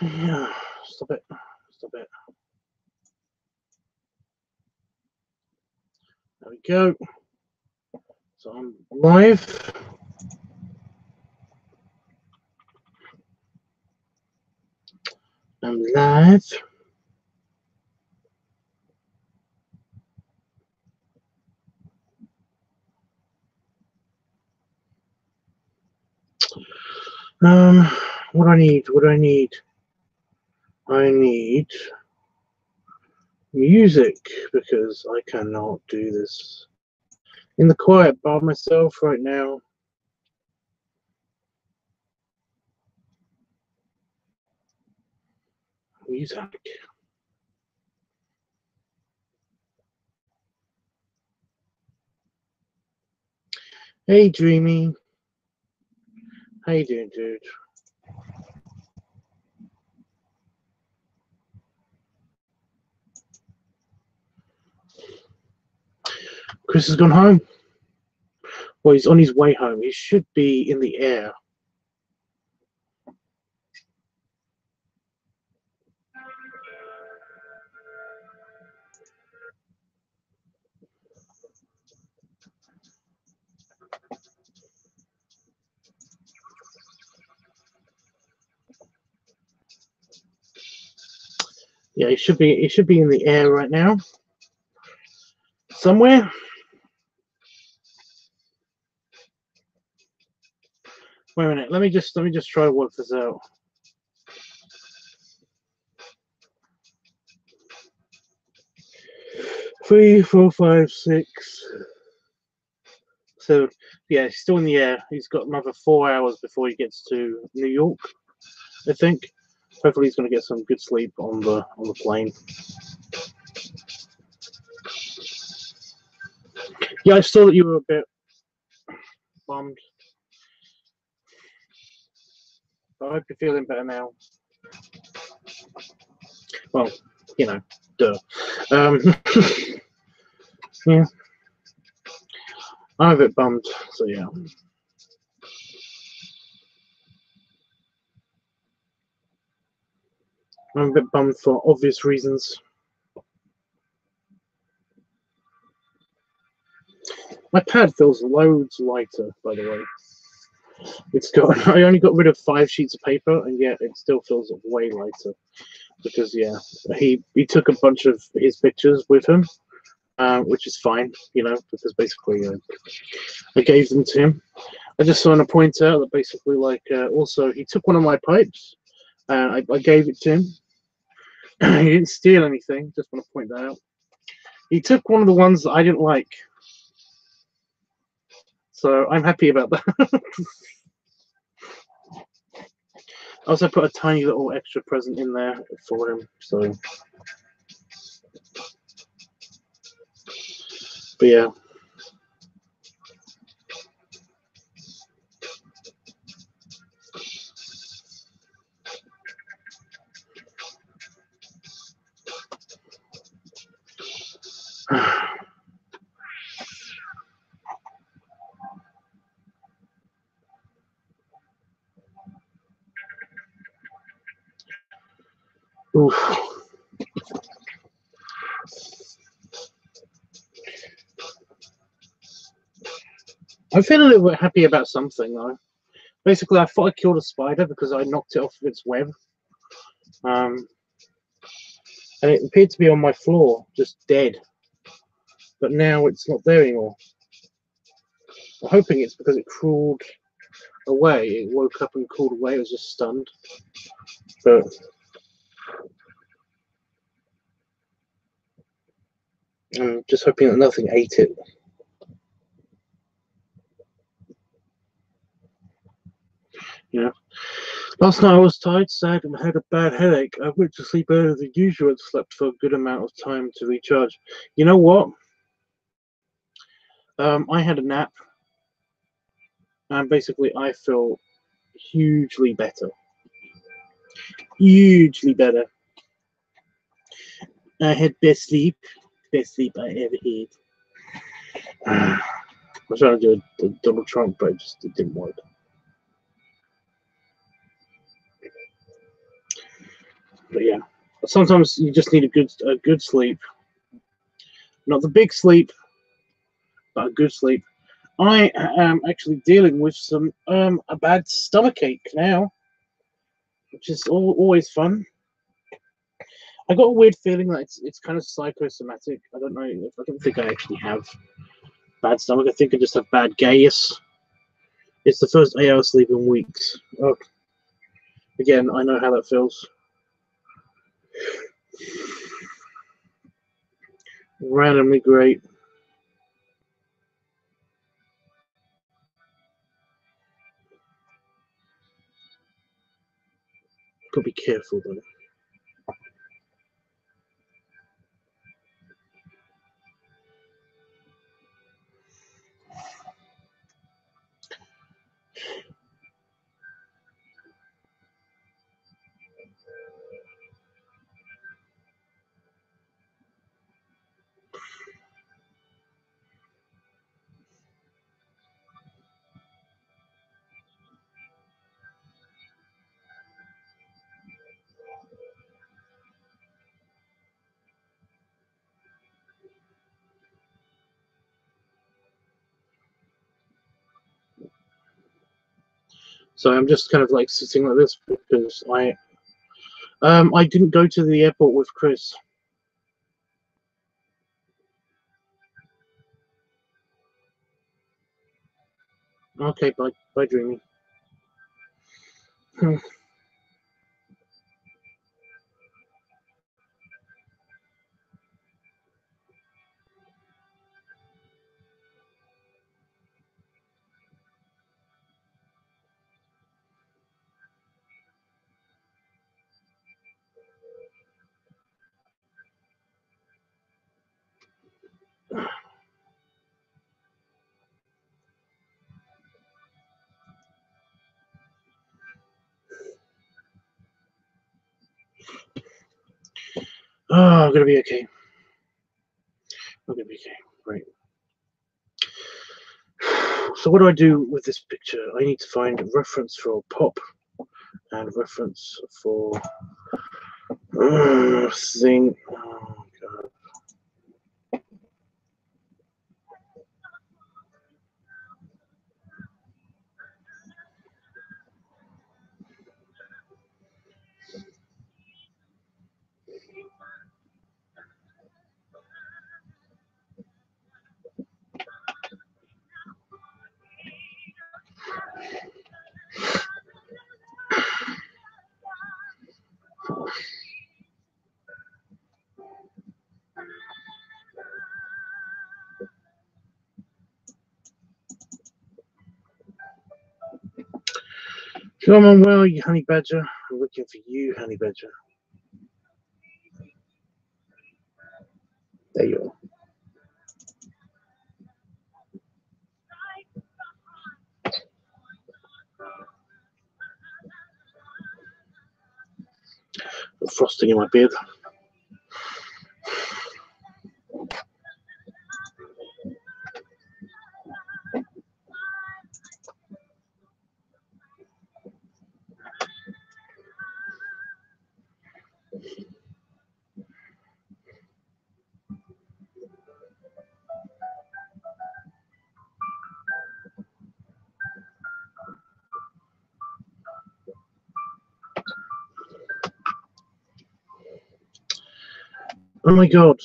Yeah, stop it. Stop it. There we go. So I'm live. I'm live. What do I need? What do I need? I need music because I cannot do this in the quiet by myself right now. Music. Hey, Dreamy. How you doing, dude? Chris has gone home. Well, he's on his way home. He should be in the air. Yeah, he should be. He should be in the air right now, somewhere. Wait a minute. Let me just try to work this out. Three, 4, 5, 6, 7. Yeah, he's still in the air. He's got another 4 hours before he gets to New York, I think. Hopefully, he's going to get some good sleep on the plane. Yeah, I saw that you were a bit bummed. I hope you're feeling better now. Well, you know, duh. Yeah, I'm a bit bummed. So yeah. I'm a bit bummed for obvious reasons. My pad feels loads lighter, by the way. It's got. I only got rid of 5 sheets of paper, and yet it still feels way lighter. Because yeah, he took a bunch of his pictures with him, which is fine, you know, because basically I gave them to him. I just want to point out that basically, like, also he took one of my pipes, and I gave it to him. He didn't steal anything. Just want to point that out. He took one of the ones that I didn't like, so I'm happy about that. I also put a tiny little extra present in there for him. So, but yeah. Oof. I'm feeling a little bit happy about something though. Basically, I thought I killed a spider because I knocked it off of its web, and it appeared to be on my floor, just dead. But now it's not there anymore. I'm hoping it's because it crawled away. It woke up and crawled away. It was just stunned. But I'm just hoping that nothing ate it. You know. Last night I was tired, sad, and had a bad headache. I went to sleep earlier than usual and slept for a good amount of time to recharge. You know what? I had a nap, and basically I feel hugely better. Hugely better. I had best sleep I ever had. I was trying to do a double trunk, but it didn't work. But yeah, sometimes you just need a good sleep, not the big sleep, but a good sleep. I am actually dealing with some a bad stomachache now, which is always fun. I got a weird feeling that it's kind of psychosomatic. I don't know. I don't think I actually have bad stomach. I think I just have bad gas. It's the first 8 hours sleep in weeks. Oh, again, I know how that feels. Randomly great. Gotta be careful though. So I'm just kind of like sitting like this because I didn't go to the airport with Chris. Okay, bye, Dreamy. Oh, I'm gonna be okay. I'm gonna be okay. Right. So what do I do with this picture? I need to find a reference for pop and reference for thing. Oh god. Come on, well, you honey badger. I'm looking for you, honey badger. There you are. Frosting in my beard. Oh my god.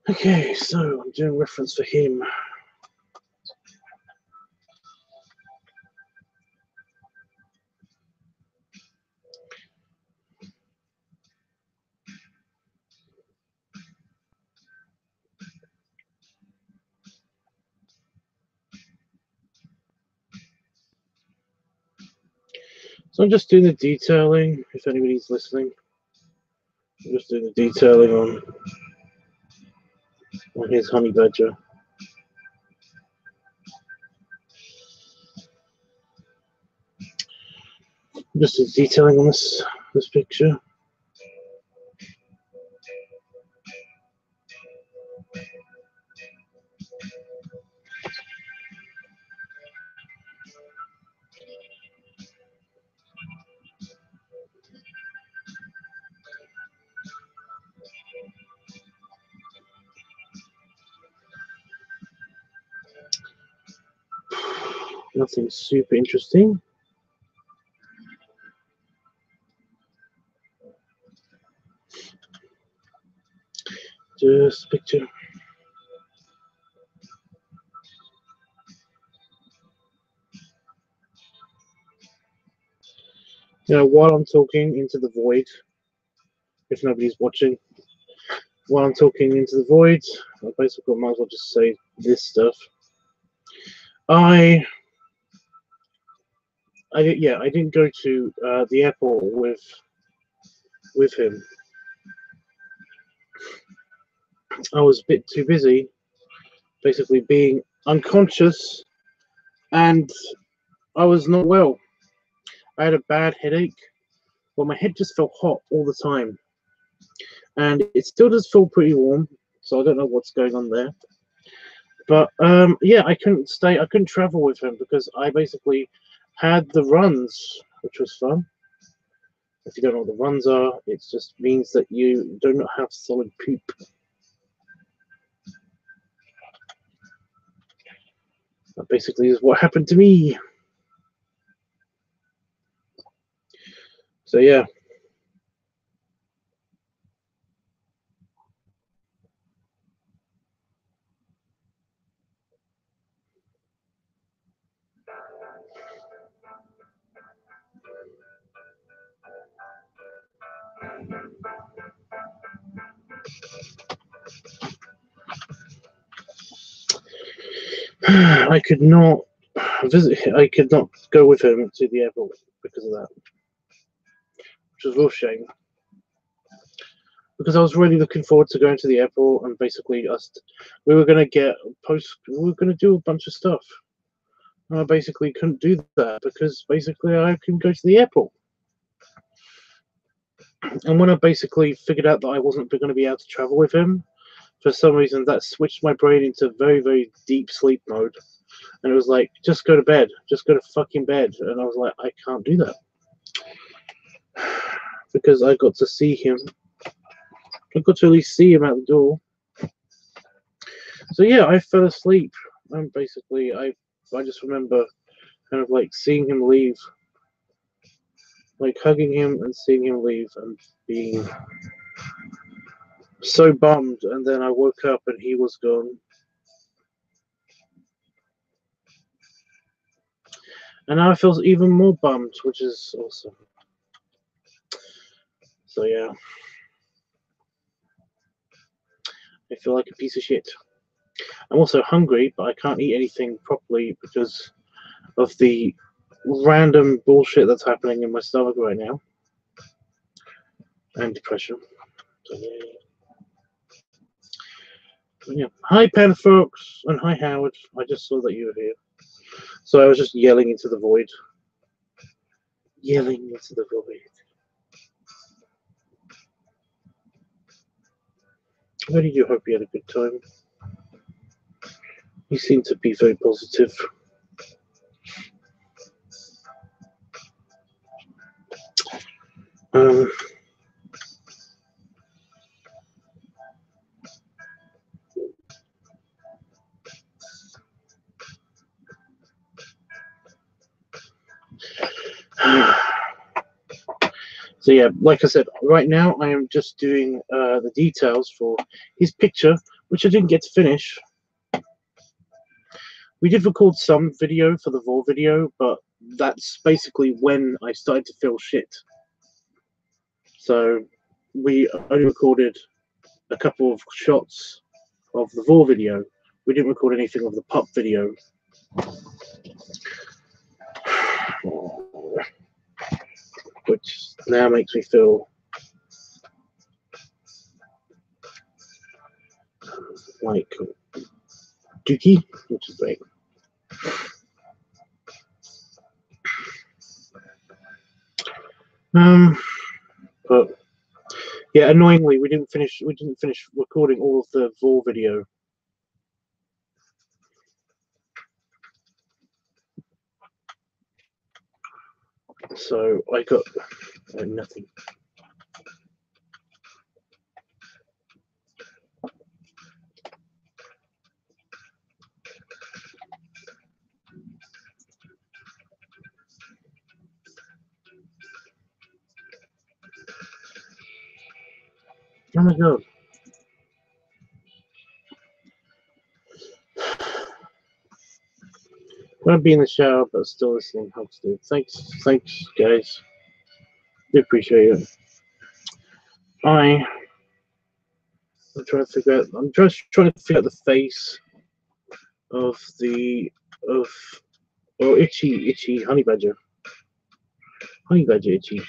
Okay, so I'm doing reference for him. So I'm just doing the detailing, if anybody's listening. I'm just doing the detailing on his honey badger. Just detailing on this this picture. Nothing super interesting. Just a picture. You know, while I'm talking into the void, if nobody's watching, while I'm talking into the void, I basically might as well just say this stuff. I didn't go to the airport with him. I was a bit too busy, basically being unconscious, and I was not well. I had a bad headache. Well, my head just felt hot all the time, and it still does feel pretty warm. So I don't know what's going on there. But yeah, I couldn't travel with him because I basically had the runs, which was fun. If you don't know what the runs are, it just means that you do not have solid poop. That basically is what happened to me. So yeah. I could not visit. I could not go with him to the airport because of that, which was a real shame. Because I was really looking forward to going to the airport, and basically we were going to do a bunch of stuff. And I basically couldn't do that because basically I couldn't go to the airport. And when I basically figured out that I wasn't going to be able to travel with him, for some reason that switched my brain into very, very deep sleep mode. And it was like, just go to bed. Just go to fucking bed. And I was like, I can't do that. Because I got to see him. I got to at least see him at the door. So yeah, I fell asleep. And basically, I just remember kind of like seeing him leave. Like hugging him and seeing him leave and being so bummed. And then I woke up and he was gone. And now I feel even more bummed, which is awesome. So yeah. I feel like a piece of shit. I'm also hungry, but I can't eat anything properly because of the random bullshit that's happening in my stomach right now. And depression. So yeah. Hi, Pen folks, and hi, Howard. I just saw that you were here. So I was just yelling into the void. Yelling into the void. I really do hope you had a good time. You seem to be very positive. So yeah, like I said, right now I am just doing the details for his picture, which I didn't get to finish. We did record some video for the Vor video, but that's basically when I started to feel shit. So we only recorded a couple of shots of the Vor video. We didn't record anything of the pup video. Which now makes me feel like dookie, which is great. But yeah, annoyingly, we didn't finish recording all of the Vor video. So I got nothing. Oh my god. I'm gonna be in the shower, but still listening. How to do? Thanks, guys. Do appreciate it. I'm trying to figure out. I'm just trying to figure out the face of itchy honey badger. Honey badger itchy.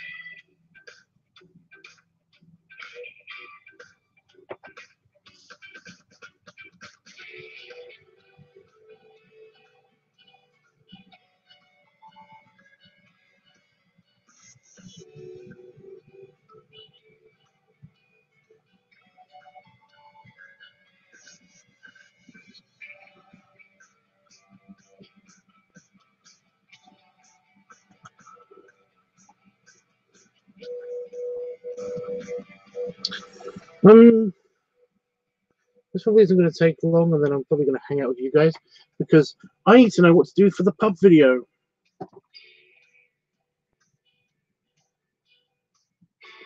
This probably isn't going to take long, and then I'm probably going to hang out with you guys because I need to know what to do for the pub video.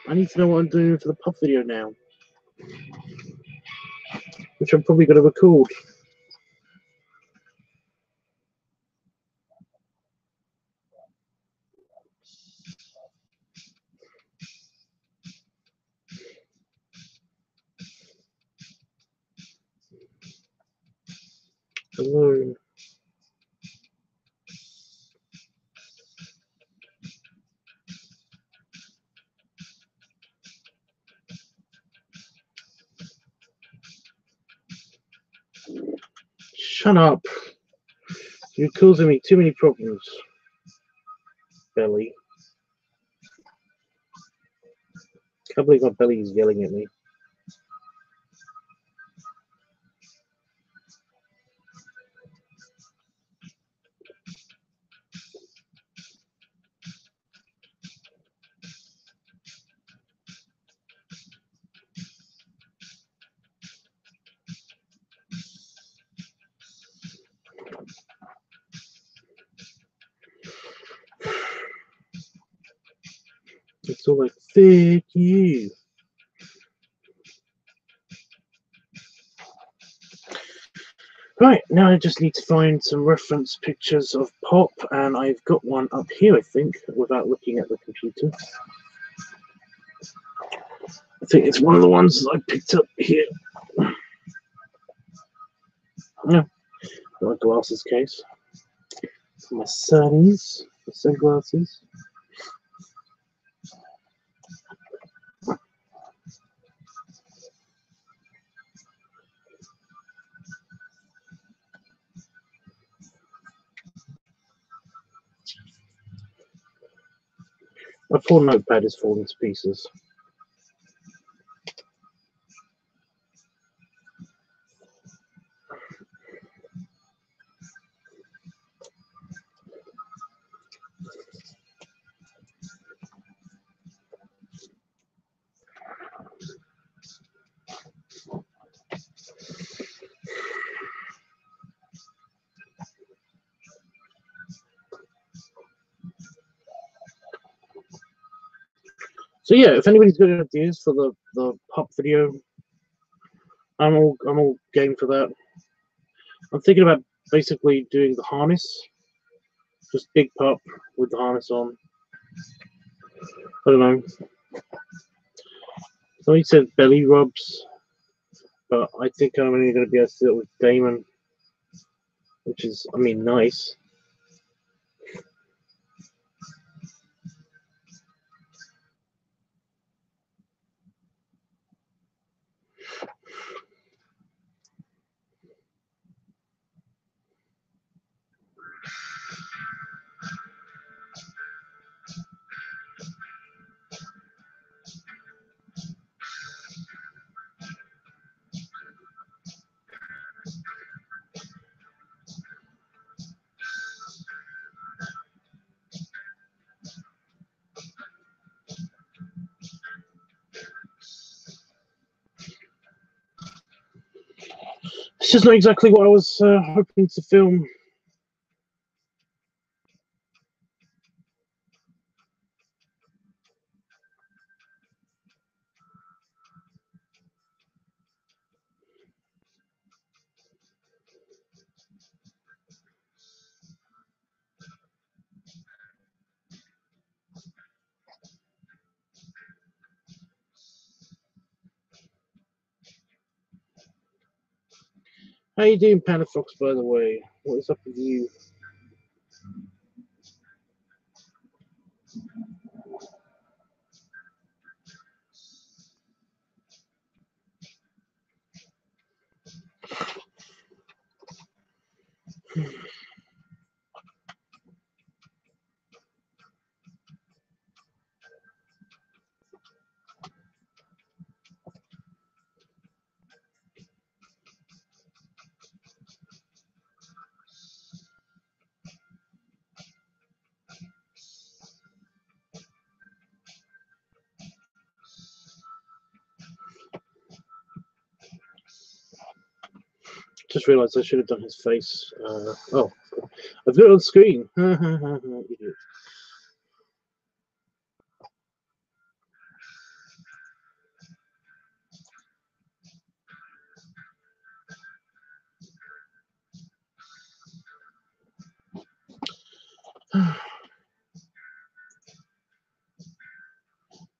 I need to know what I'm doing for the pub video now, which I'm probably going to record. Hello. Shut up. You're causing me too many problems, Belly. I can't believe my belly is yelling at me. It's all like, fuck you. Right, now I just need to find some reference pictures of Pop, and I've got one up here, I think, without looking at the computer. I think it's one of the ones that I picked up here. Yeah, got my glasses case. My sunnies, my sunglasses. My poor notepad is falling to pieces. So yeah, if anybody's got any ideas for the Pop video, I'm all game for that. I'm thinking about basically doing the harness, just big Pop with the harness on. I don't know. Somebody said belly rubs, but I think I'm only going to be able to do it with Damon, which is, I mean, nice. It's just not exactly what I was hoping to film. How you doing, Panda Fox, by the way? What is up with you? Just realised I should have done his face. Oh, I've got it on screen. Idiot.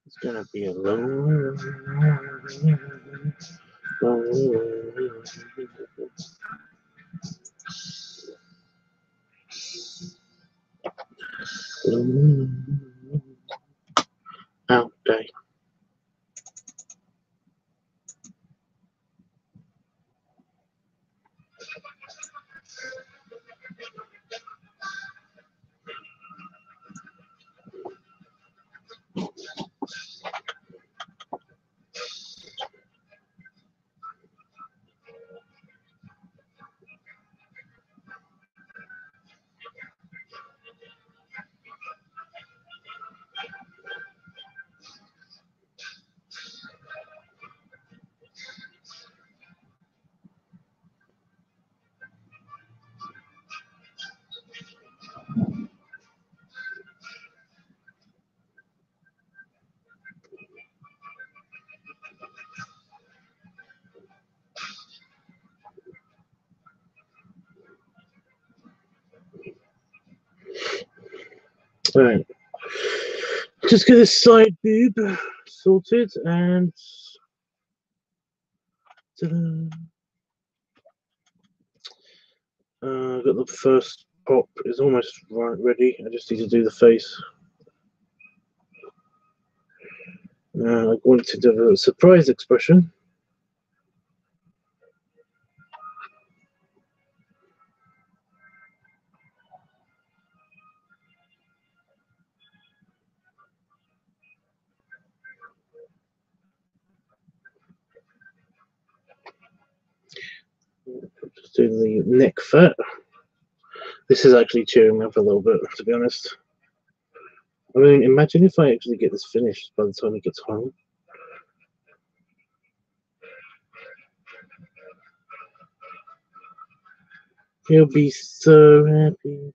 It's gonna be a long. Out day. Alright. Just get this side boob sorted and got the first pop is almost ready. I just need to do the face. I wanted to do a surprise expression. Just doing the neck fat. This is actually cheering me up a little bit, to be honest. I mean, imagine if I actually get this finished by the time he gets home. He'll be so happy.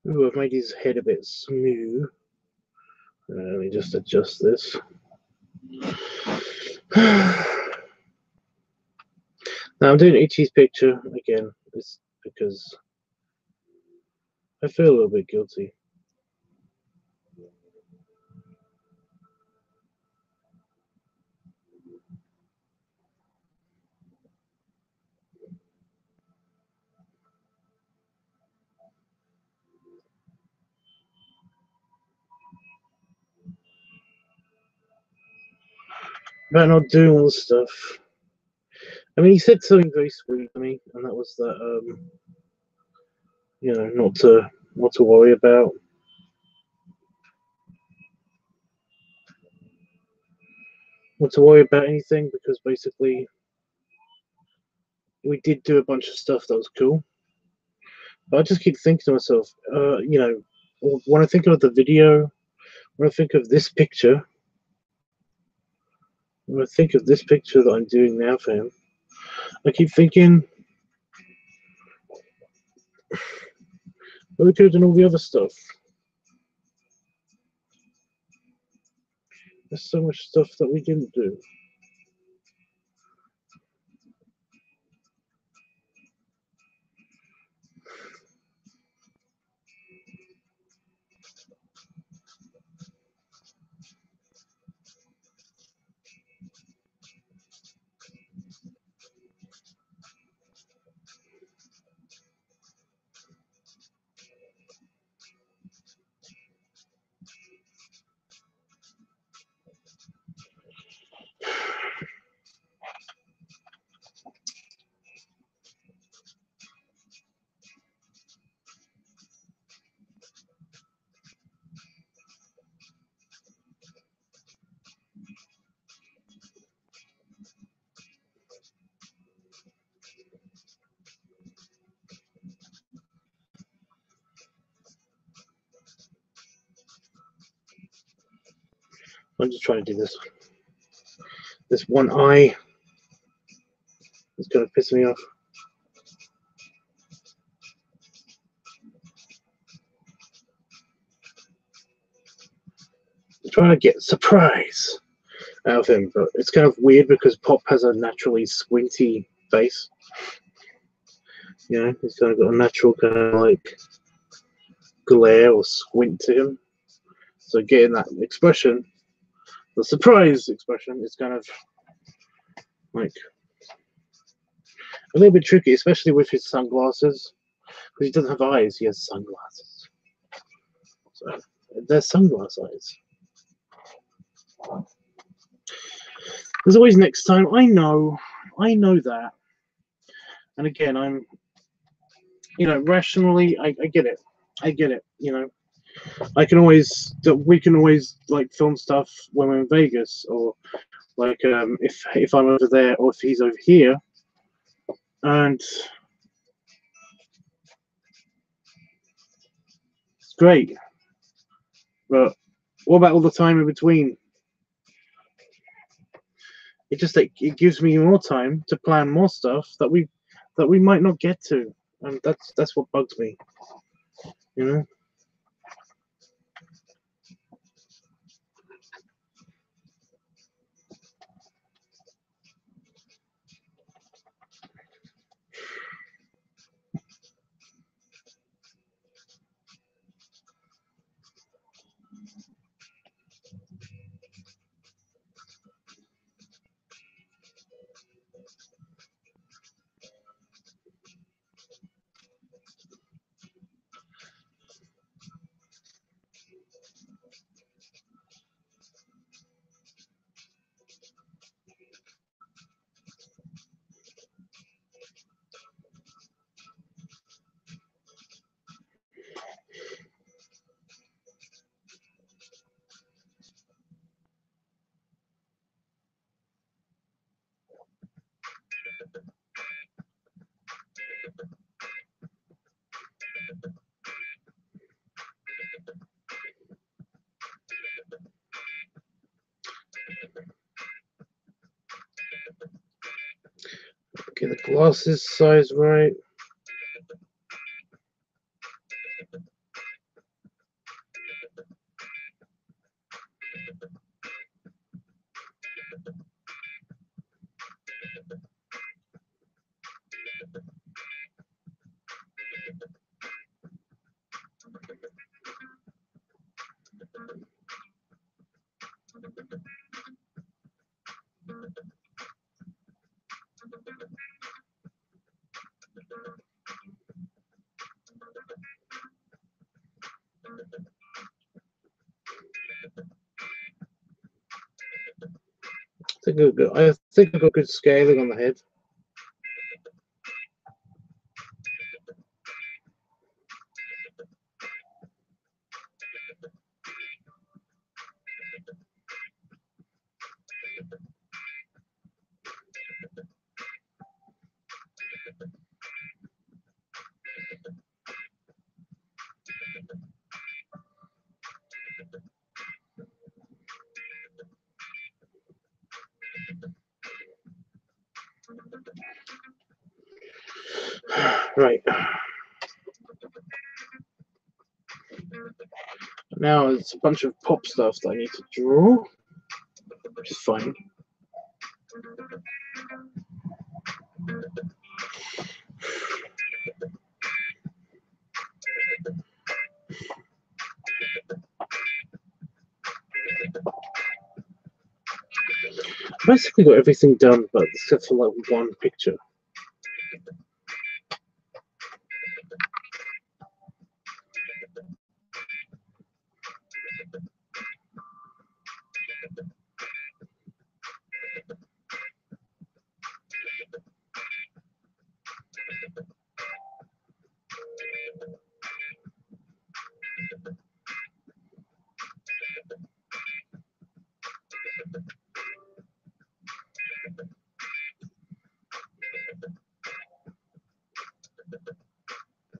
Ooh, I've made his head a bit smooth. Let me just adjust this. Now I'm doing Ichi's picture again. It's because I feel a little bit guilty. about not doing all this stuff. I mean, he said something very sweet to me, and that was that, you know, not to worry about. Not to worry about anything, because basically we did do a bunch of stuff that was cool. But I just keep thinking to myself, you know, when I think of the video, when I think of this picture, when I think of this picture that I'm doing now for him, I keep thinking, well, we could have done all the other stuff. There's so much stuff that we didn't do. I'm just trying to do this. This one eye is going to piss me off. I'm trying to get surprise out of him, but it's kind of weird because Pop has a naturally squinty face. You know, he's kind of got a natural kind of like glare or squint to him. So getting that expression, the surprise expression, is kind of like a little bit tricky, especially with his sunglasses, because he doesn't have eyes, he has sunglasses. So they're sunglass eyes. There's always next time. I know that. And again, I'm, you know, rationally, I get it. I get it, you know. We can always like film stuff when we're in Vegas, or like if I'm over there or if he's over here, and it's great. But what about all the time in between? It just like it gives me more time to plan more stuff that we might not get to, and that's what bugs me, you know. Get the glasses size right. I think I've got good scaling on the head. Right. Now it's a bunch of pop stuff that I need to draw, which is fine. I've basically got everything done, but except for like one picture.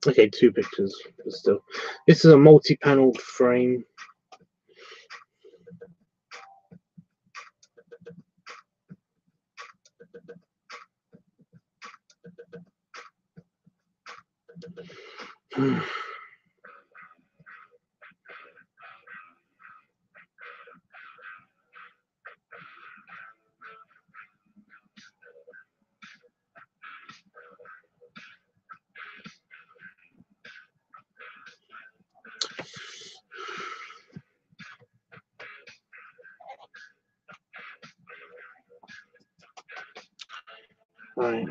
Okay, 2 pictures, but still. This is a multi-paneled frame. Right.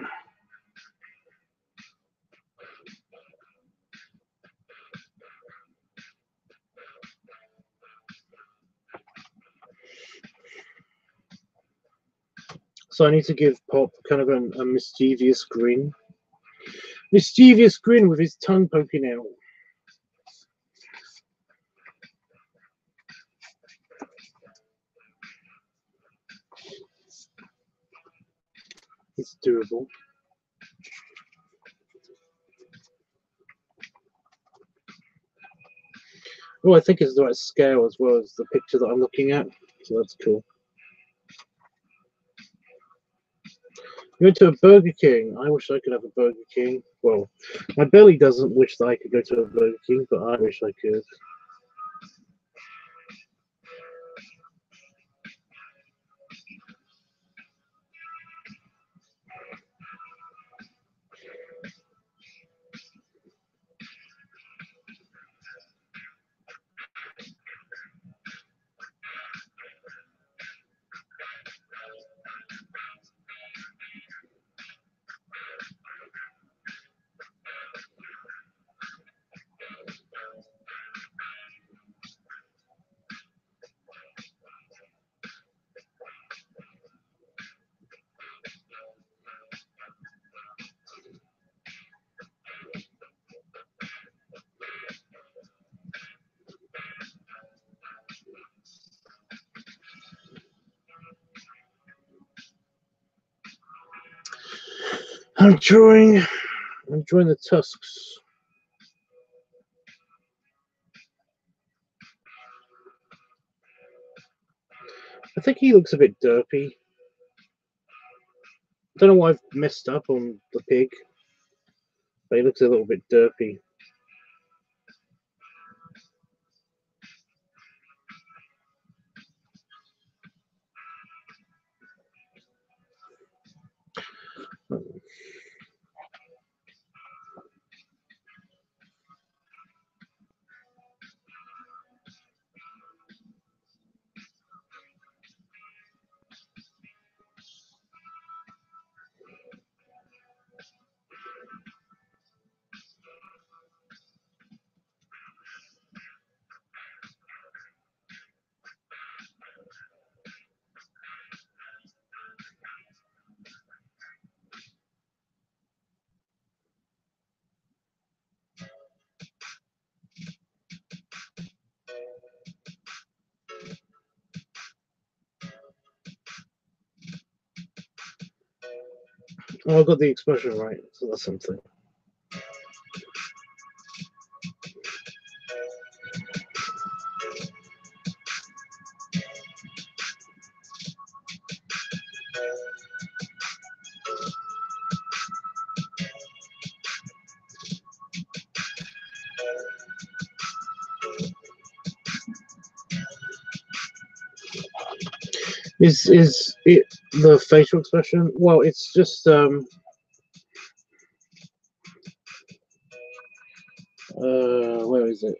So I need to give Pop kind of a mischievous grin. Mischievous grin with his tongue poking out. It's doable. Oh, I think it's the right scale as well as the picture that I'm looking at. So that's cool. You went to a Burger King. I wish I could have a Burger King. Well, my belly doesn't wish that I could go to a Burger King, but I wish I could. I'm drawing the tusks. I think he looks a bit derpy. I don't know why I've messed up on the pig, but he looks a little bit derpy. Oh, I got the expression right, so that's something. Is it the facial expression? Well, it's just where is it?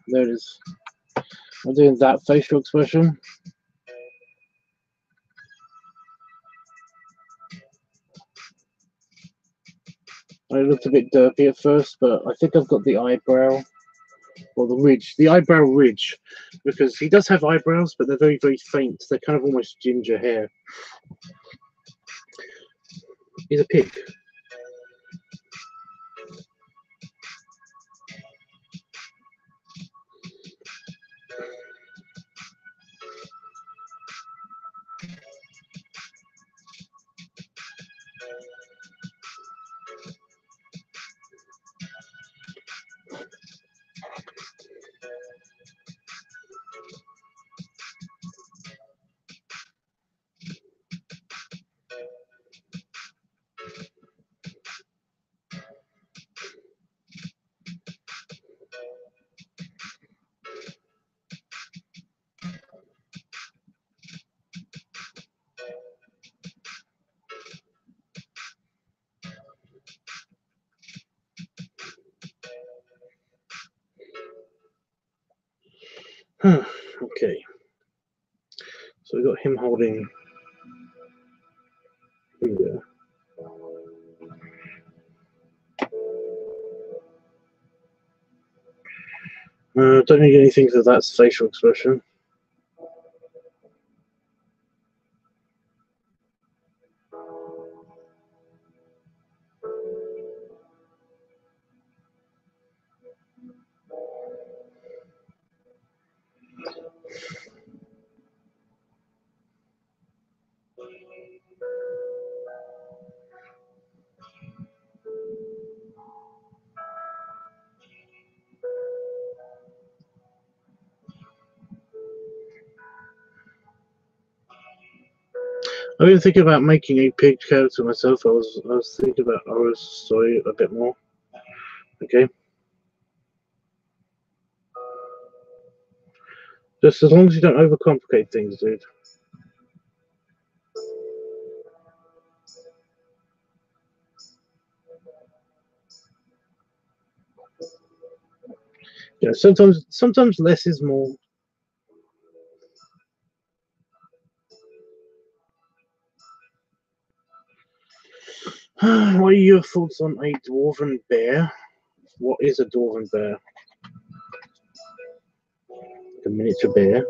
There it is. I'm doing that facial expression. I looked a bit derpy at first, but I think I've got the eyebrow or the ridge, the eyebrow ridge, because he does have eyebrows, but they're very, very faint. They're kind of almost ginger hair. He's a pig. Okay. So we got him holding here. Don't need anything for that's facial expression. I've been thinking about making a pig character myself. I was thinking about our story a bit more. Okay. Just as long as you don't overcomplicate things, dude. Yeah, sometimes less is more. What are your thoughts on a dwarven bear? What is a dwarven bear? A miniature bear.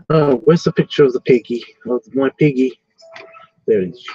Oh, where's the picture of the piggy? Of my piggy? There it is.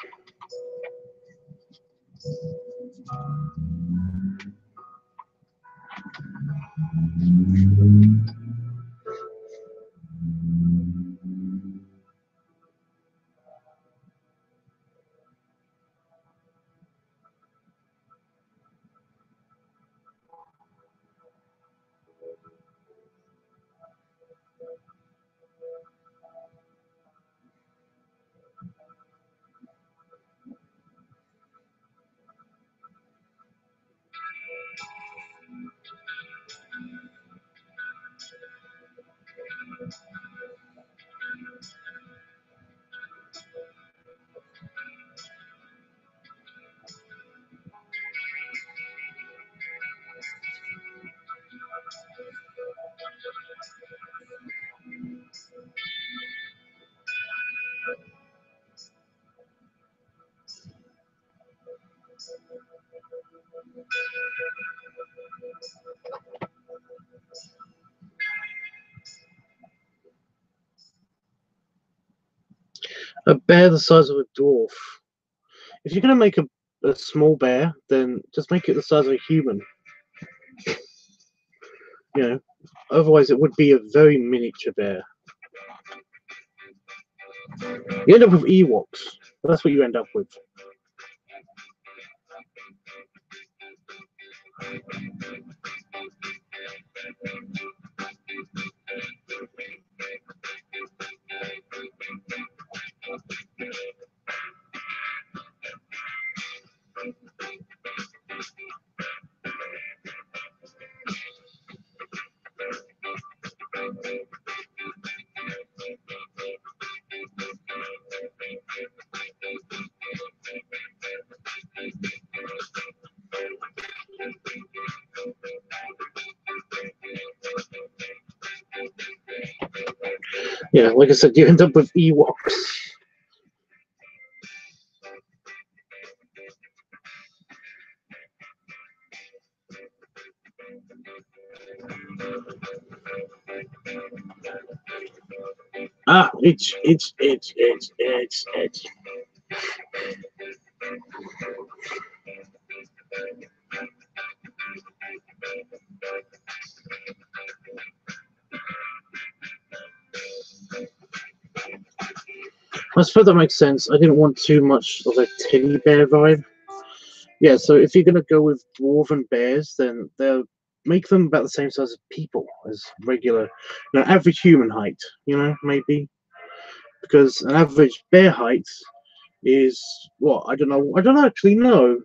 A bear the size of a dwarf. If you're going to make a small bear, then just make it the size of a human. You know, otherwise it would be a very miniature bear. You end up with Ewoks. That's what you end up with. Yeah, like I said, you end up with Ewoks. Ah, itch. I suppose that makes sense. I didn't want too much of a teddy bear vibe. Yeah, so if you're going to go with dwarven bears, then they'll make them about the same size as people, as regular, average human height, maybe. Because an average bear height is, what, I don't actually know.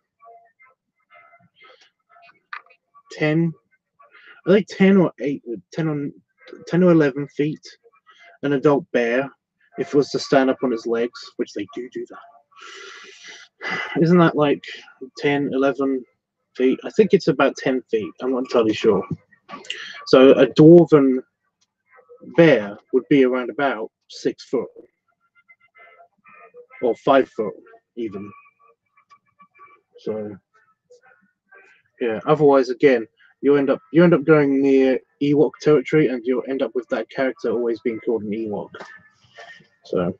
10, are they 10 or 8, 10 or 11 feet? An adult bear, if it was to stand up on its legs, which they do that. Isn't that like 10, 11 feet? I think it's about 10 feet. I'm not entirely sure. So a dwarven bear would be around about 6 foot. Or 5 foot, even. So, yeah. Otherwise, again, you end up going near Ewok territory, and you'll end up with that character always being called an Ewok. So.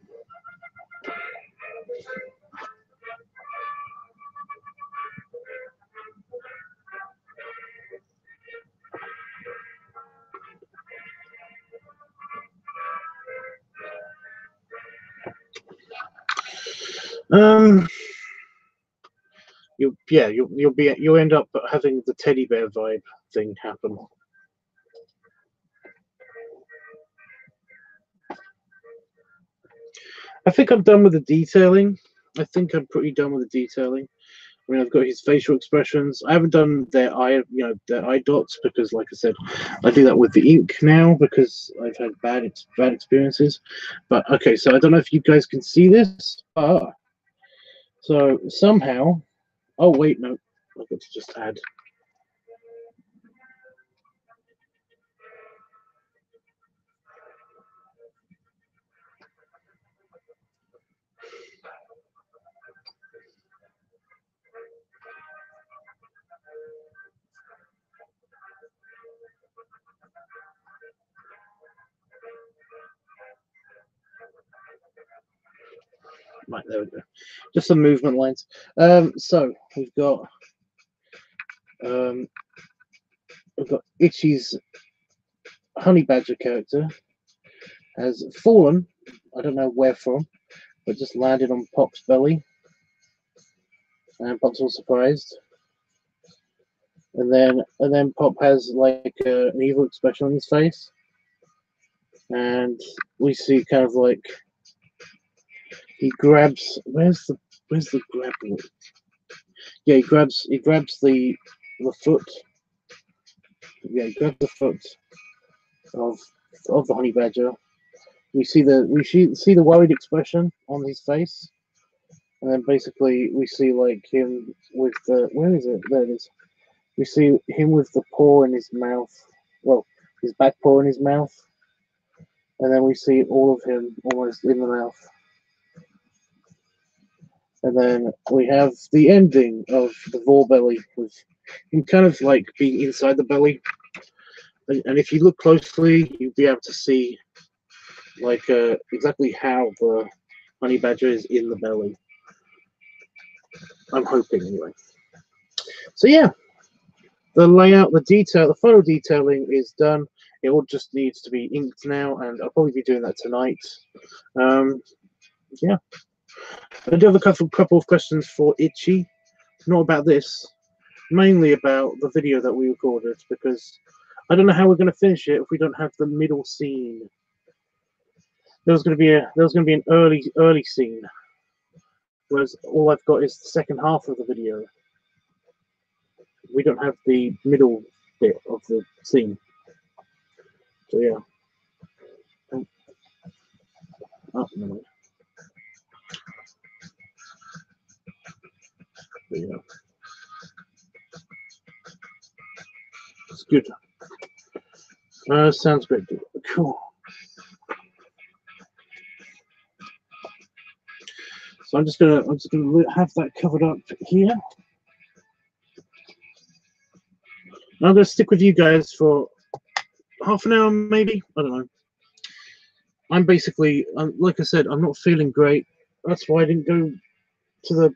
You'll end up having the teddy bear vibe thing happen. I think I'm done with the detailing. I think I'm pretty done with the detailing. I mean, I've got his facial expressions. I haven't done their eye, their eye dots, because, like I said, I do that with the ink now because I've had bad experiences. But okay, so I don't know if you guys can see this. So somehow, oh wait, no, I've got to just add. Right, there we go. Just some movement lines. So we've got Itchy's honey badger character has fallen. I don't know where from, but just landed on Pop's belly, and Pop's all surprised. And then Pop has like an evil expression on his face, and we see kind of like he grabs. Where's the grab? Yeah, he grabs the foot. Yeah, he grabs the foot of the honey badger. We see the worried expression on his face, and then basically we see like him with the, where is it? There it is. We see him with the paw in his mouth. Well, his back paw in his mouth, and then we see all of him almost in the mouth. And then we have the ending of the Vor belly with him kind of like being inside the belly. And if you look closely, you'll be able to see like exactly how the honey badger is in the belly. I'm hoping anyway. So yeah, the layout, the detail, the final detailing is done. It all just needs to be inked now, and I'll probably be doing that tonight. Yeah. I do have a couple of questions for Itchy, not about this, mainly about the video that we recorded, because I don't know how we're going to finish it if we don't have the middle scene. There's going to be an early scene, whereas all I've got is the second half of the video. We don't have the middle bit of the scene. So yeah. Oh, no. Yeah. It's good. Sounds great. Cool. So I'm just gonna have that covered up here. I'm gonna stick with you guys for half an hour, maybe. I don't know. I'm basically, like I said, I'm not feeling great. That's why I didn't go to the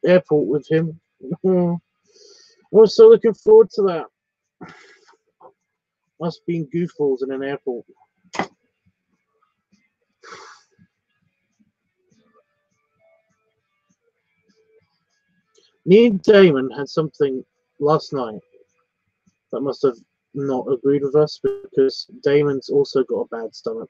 airport with him. I was so looking forward to that. Us being goofballs in an airport. Me and Damon had something last night that must have not agreed with us, because Damon's also got a bad stomach.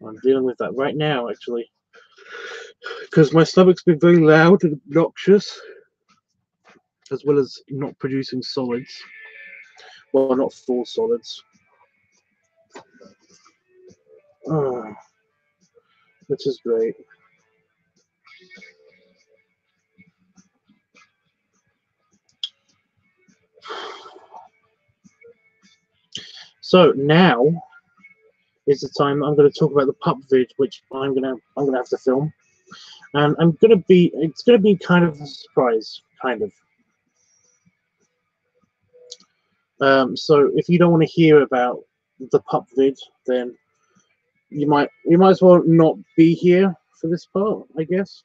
I'm dealing with that right now, actually, because my stomach's been very loud and obnoxious, as well as not producing solids. Well, not full solids. Which is great. So now is the time I'm going to talk about the pup vid, which I'm gonna have to film, and it's gonna be kind of a surprise, kind of. So if you don't want to hear about the pup vid, then you might as well not be here for this part, I guess.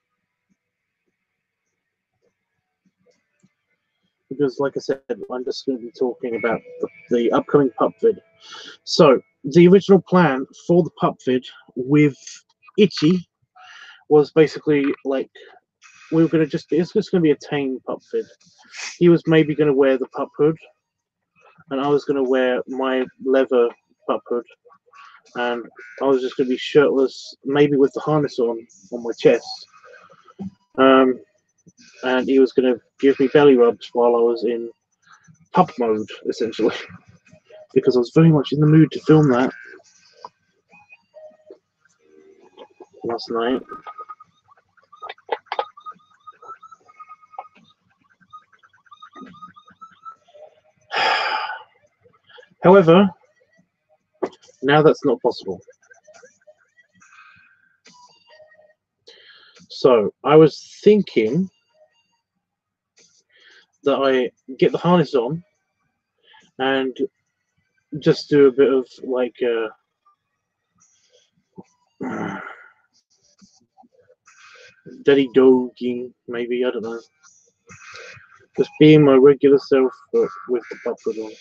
Because, like I said, I'm just going to be talking about the upcoming pup vid. So the original plan for the pup vid with Itchy was basically like we were going to it's just going to be a tame pup vid. He was maybe going to wear the pup hood, and I was going to wear my leather pup hood, and I was just going to be shirtless, maybe with the harness on my chest. And he was going to give me belly rubs while I was in pup mode, essentially, because I was very much in the mood to film that last night. However, now that's not possible. So I was thinking that I get the harness on and just do a bit of like daddy dogging, maybe, I don't know. Just being my regular self, but with the pup hood on.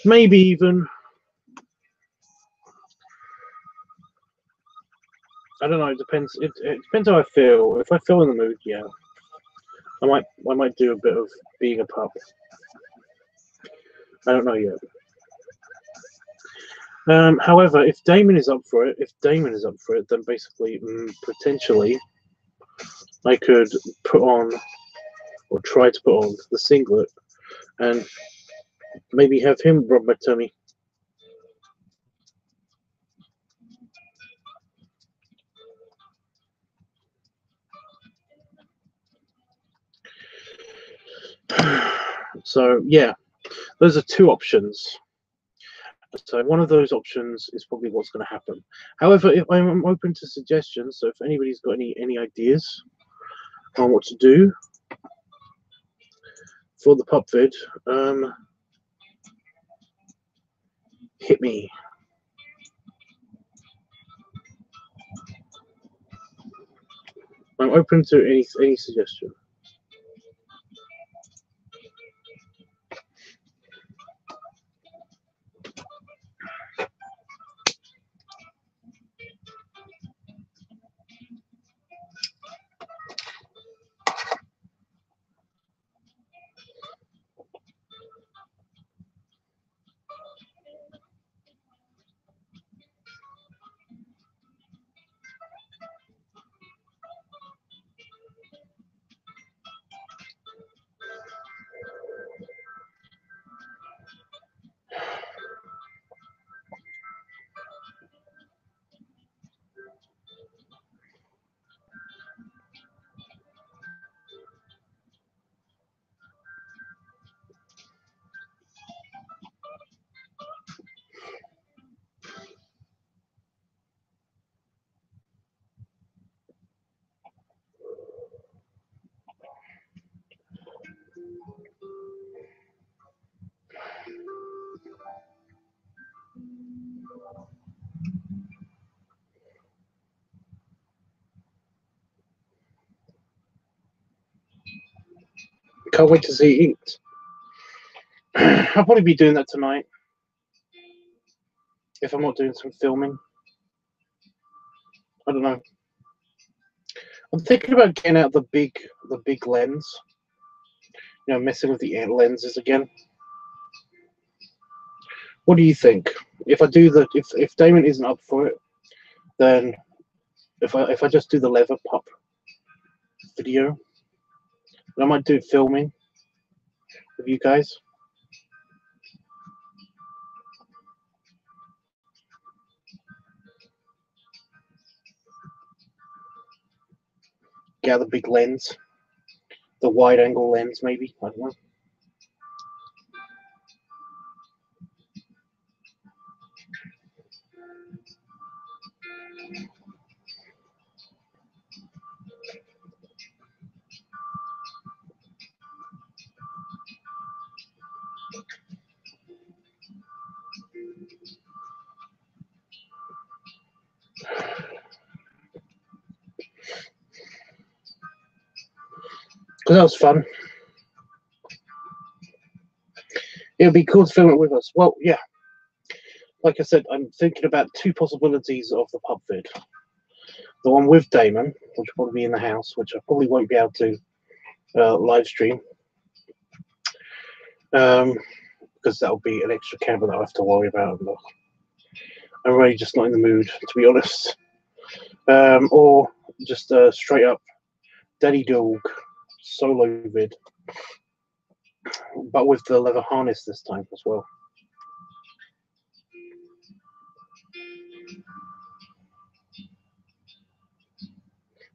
Maybe even, I don't know. It depends. It depends how I feel. If I feel in the mood, yeah, I might do a bit of being a pup. I don't know yet. However, if Damon is up for it, then basically, potentially, I could put on, or try to put on, the singlet, and maybe have him rub my tummy. So yeah, those are two options. So one of those options is probably what's going to happen. However, if I'm open to suggestions, so if anybody's got any ideas on what to do for the pub vid, hit me. I'm open to any suggestion. Can't wait to see it inked. I'll probably be doing that tonight if I'm not doing some filming. I don't know. I'm thinking about getting out the big lens. You know, messing with the lenses again. What do you think? If I do if Damon isn't up for it, then if I just do the leather pup video, then I might do filming with you guys. Get out the big lens, the wide angle lens, maybe. I don't know. Because that was fun. It would be cool to film it with us. Well, yeah. Like I said, I'm thinking about two possibilities of the pub vid. The one with Damon, which will probably be in the house, which I probably won't be able to live stream. Because that'll be an extra camera that I'll have to worry about. I'm really just not in the mood, to be honest. Or just straight up Daddy Dog solo vid, but with the leather harness this time as well.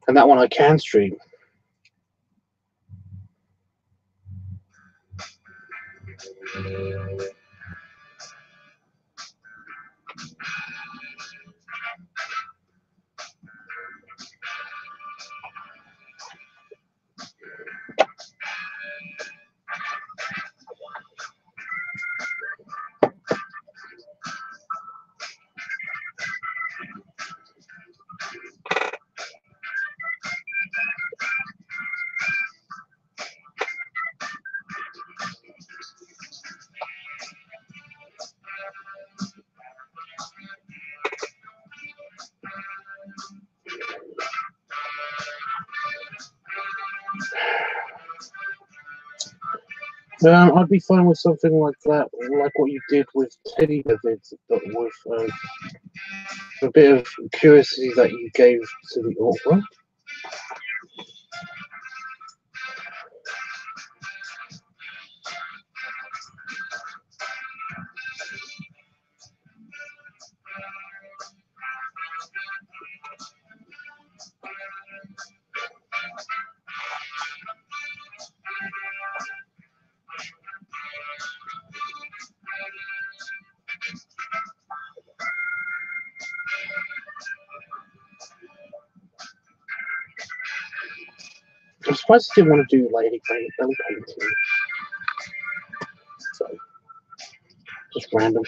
And that one I can stream. I'd be fine with something like that, like what you did with Teddy Vids, but with a bit of curiosity that you gave to the author. I'm surprised he didn't want to do like anything belly painting. So just random.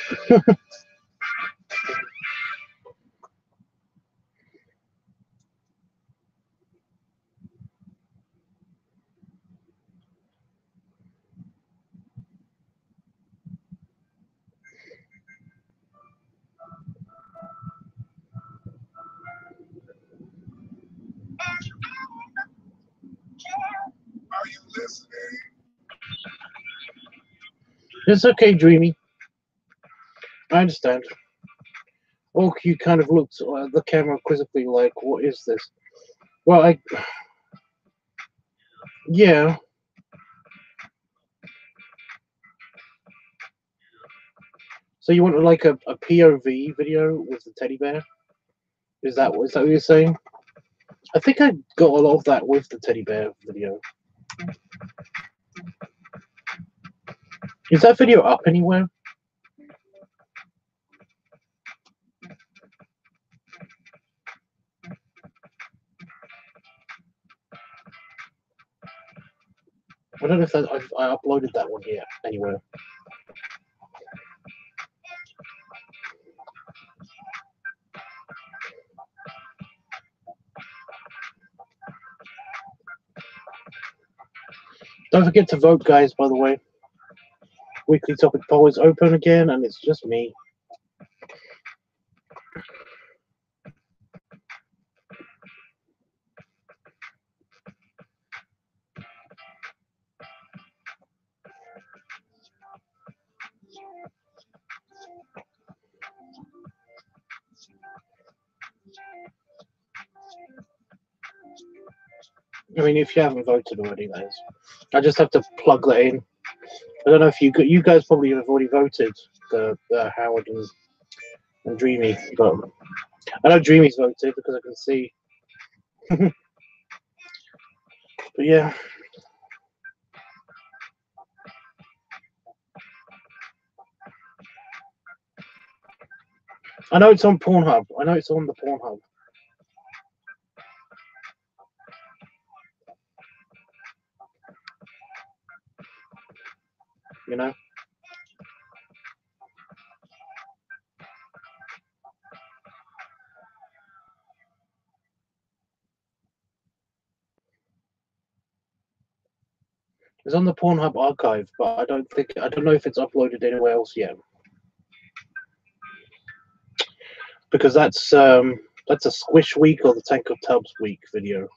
Are you listening? It's okay, Dreamy. I understand. Oh, you kind of looked at the camera quizzically like, what is this? Well, yeah. So you want like a POV video with the teddy bear? Is that what you're saying? I think I got a lot of that with the teddy bear video. Is that video up anywhere? I don't know if that, I uploaded that one yet anywhere. Don't forget to vote, guys, by the way. Weekly topic poll is open again, and it's just me. I mean, if you haven't voted already, that is. I just have to plug that in. I don't know if you guys probably have already voted, the Howard and Dreamy, but I know Dreamy's voted because I can see. But yeah. I know it's on Pornhub. I know it's on the Pornhub. You know? It's on the Pornhub archive, but I don't know if it's uploaded anywhere else yet. Because that's a Squish Week or the Tank of Tubs Week video.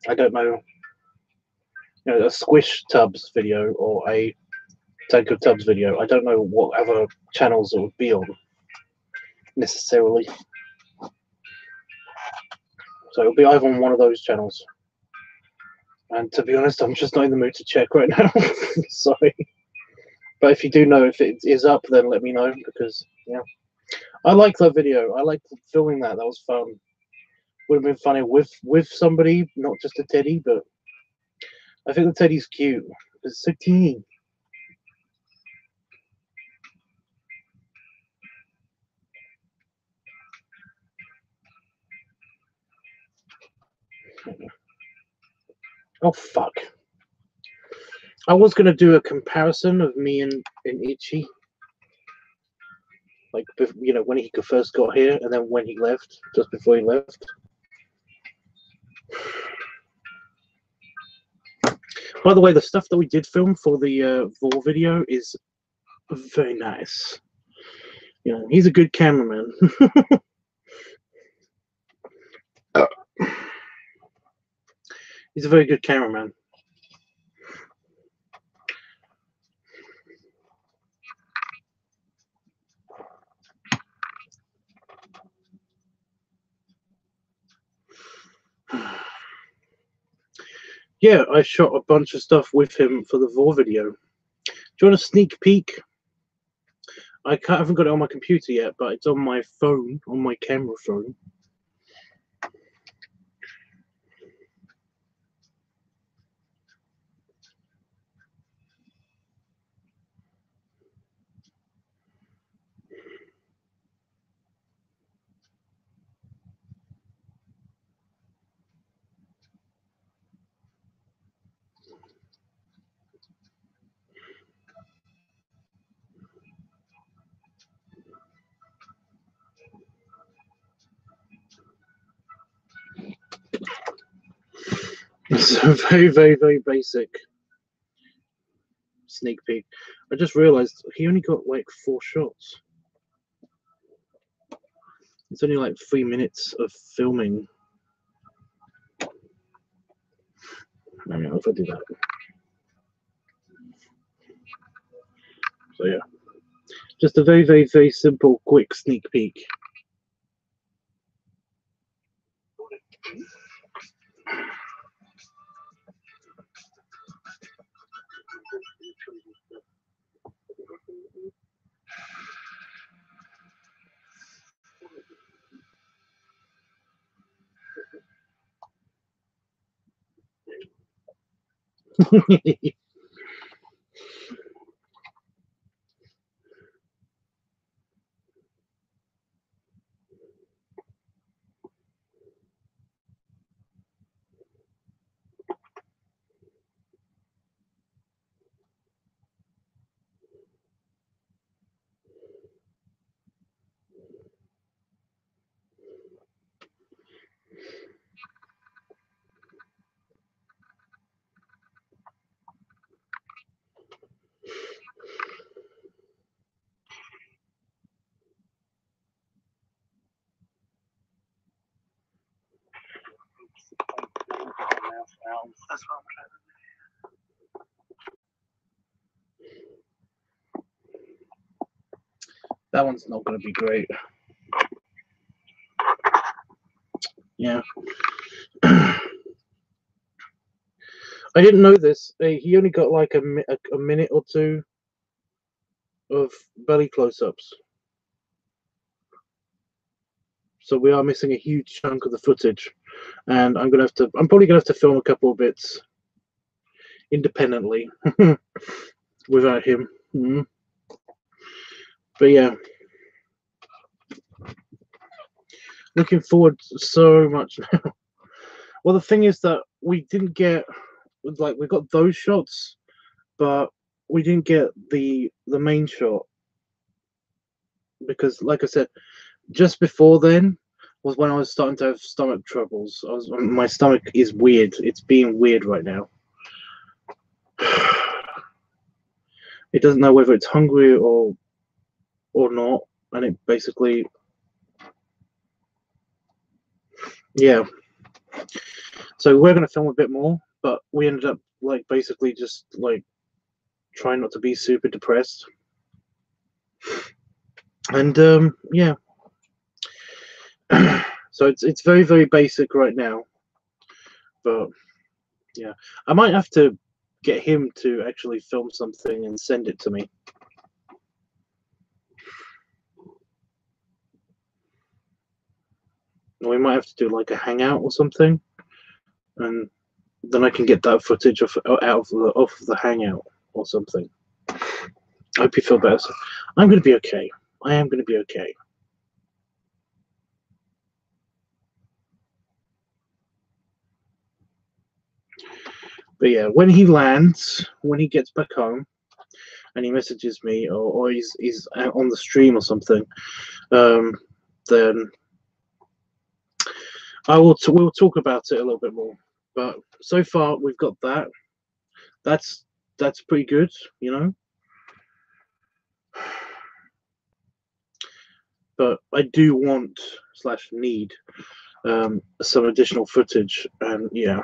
I don't know. You know, a Squish Tubs video or a Tank of Tubs video. I don't know what other channels it would be on necessarily. So it'll be either on one of those channels. And to be honest, I'm just not in the mood to check right now. Sorry. But if you do know if it is up, then let me know, because yeah, I like that video. I like filming that. That was fun. Would have been funny with somebody, not just a teddy. But I think the teddy's cute. It's so teeny. Oh fuck! I was gonna do a comparison of me and Itchy, like, you know, when he first got here and then when he left, just before he left. By the way, the stuff that we did film for the Vor video is very nice. You know, he's a good cameraman. He's a very good cameraman. Yeah, I shot a bunch of stuff with him for the Vor video. Do you want a sneak peek? I haven't got it on my computer yet, but it's on my phone, on my camera phone. It's a very, very, very basic sneak peek. I just realized he only got like 4 shots. It's only like 3 minutes of filming. I don't know if I do that. So yeah, just a very, very, very simple, quick sneak peek. That one's not going to be great. Yeah. I didn't know this. He only got like a minute or two of belly close-ups. So we are missing a huge chunk of the footage. And I'm probably gonna have to film a couple of bits independently without him. But yeah, looking forward so much now. Well, the thing is that we didn't get, like, we got those shots, but we didn't get the main shot because, like I said, just before then was when I was starting to have stomach troubles. My stomach is weird. It's being weird right now. It doesn't know whether it's hungry or not, and it basically, yeah. So we're gonna film a bit more, but we ended up like basically just like trying not to be super depressed, and yeah. So it's very, very basic right now, but yeah, I might have to get him to actually film something and send it to me. We might have to do like a hangout or something, and then I can get that footage off of the hangout or something. I hope you feel better. I'm going to be okay. I am going to be okay. But yeah, when he lands, when he gets back home, and he messages me, or he's out on the stream or something, then we'll talk about it a little bit more. But so far we've got that. That's pretty good, you know. But I do want / need some additional footage, and yeah,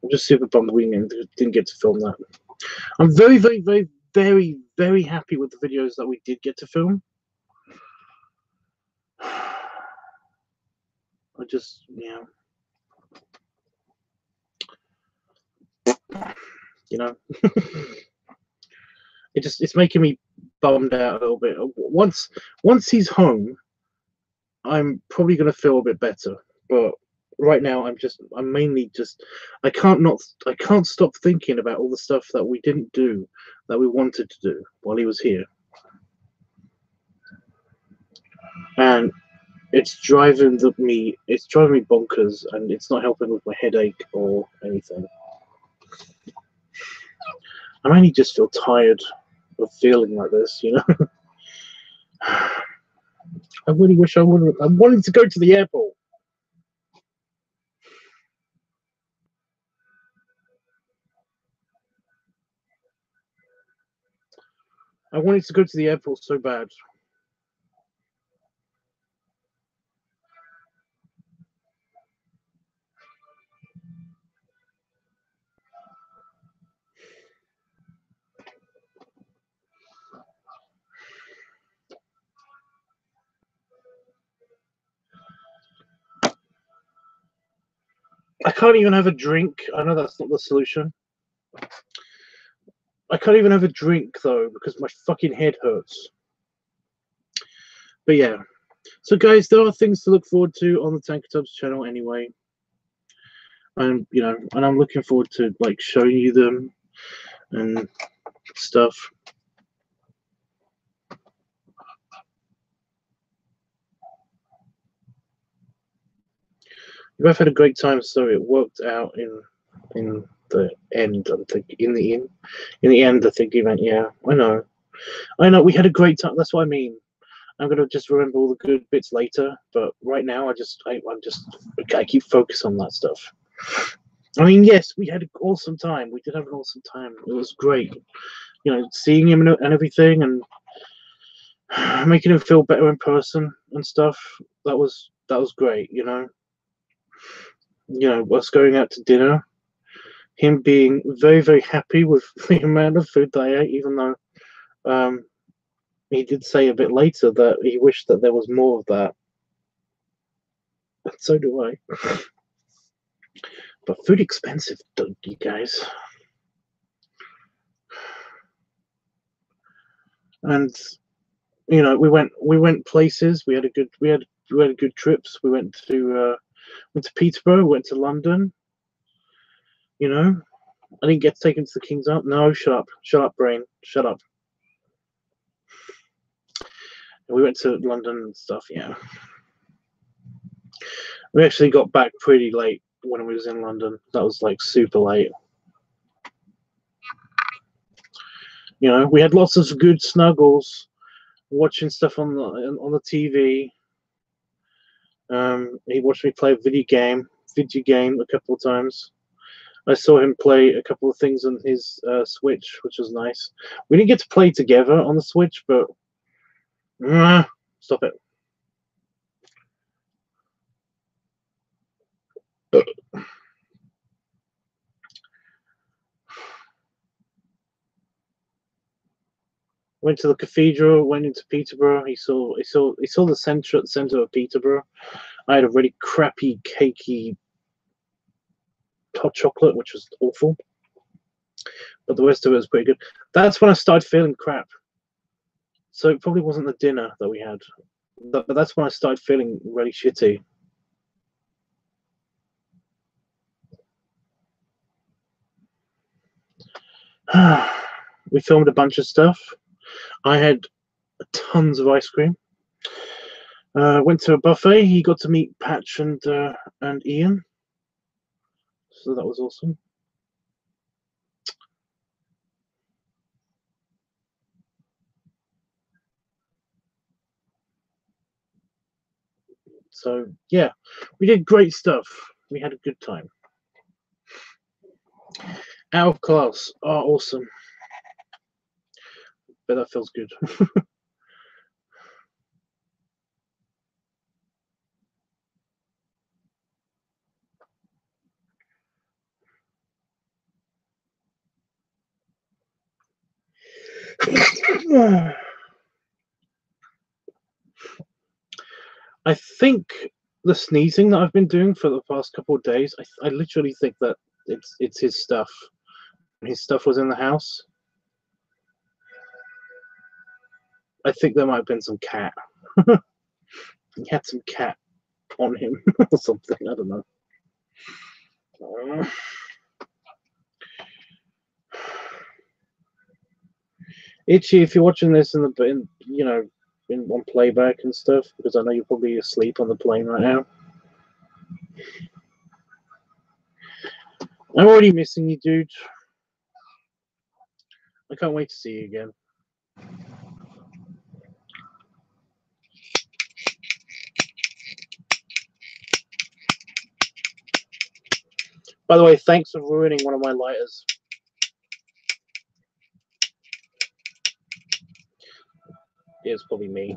I'm just super bummed we didn't get to film that. I'm very, very, very, very, very happy with the videos that we did get to film. I just, yeah, you know, it's making me bummed out a little bit. Once he's home, I'm probably gonna feel a bit better. But right now, I'm mainly just, I can't stop thinking about all the stuff that we didn't do, that we wanted to do while he was here, and it's driving me bonkers, and it's not helping with my headache or anything. I mainly just feel tired of feeling like this, you know. I really wish I wanted to go to the airport. I wanted to go to the airport so bad. I can't even have a drink. I know that's not the solution. I can't even have a drink though because my fucking head hurts. But yeah. So guys, there are things to look forward to on the LiveTUBBSart channel anyway. And and I'm looking forward to like showing you them and stuff. We both had a great time, so it worked out in the end. I'm thinking in the end, I think he meant, yeah. I know. We had a great time. That's what I mean. I'm gonna just remember all the good bits later, but right now I keep focused on that stuff. I mean, yes, we had an awesome time. We did have an awesome time. It was great, seeing him and everything, and making him feel better in person and stuff. That was great. Us going out to dinner, him being very, very happy with the amount of food that I ate, even though he did say a bit later that he wished that there was more of that. And so do I. But food expensive, don't you guys? And we went places. We had good trips. We went to Peterborough. Went to London. I didn't get taken to the King's Arms. No, shut up, brain, shut up. We went to London and stuff. Yeah, we actually got back pretty late when we was in London. That was like super late. We had lots of good snuggles, watching stuff on the TV. He watched me play a video game a couple of times. I saw him play a couple of things on his Switch, which was nice. We didn't get to play together on the Switch, but stop it. Went to the cathedral. Went into Peterborough. He saw the center of Peterborough. I had a really crappy, cakey hot chocolate, which was awful. But the rest of it was pretty good. That's when I started feeling crap. So it probably wasn't the dinner that we had, but that's when I started feeling really shitty. We filmed a bunch of stuff. I had tons of ice cream. Went to a buffet. He got to meet Patch and Ian, so that was awesome. So yeah, we did great stuff. We had a good time. Out of class. Oh, awesome. But that feels good. I think the sneezing that I've been doing for the past couple of days, I literally think that it's his stuff. His stuff was in the house. I think there might have been some cat. He had some cat on him or something. I don't know. Itchy, if you're watching this in on playback and stuff, because I know you're probably asleep on the plane right now. I'm already missing you, dude. I can't wait to see you again. By the way, thanks for ruining one of my lighters. It's probably me.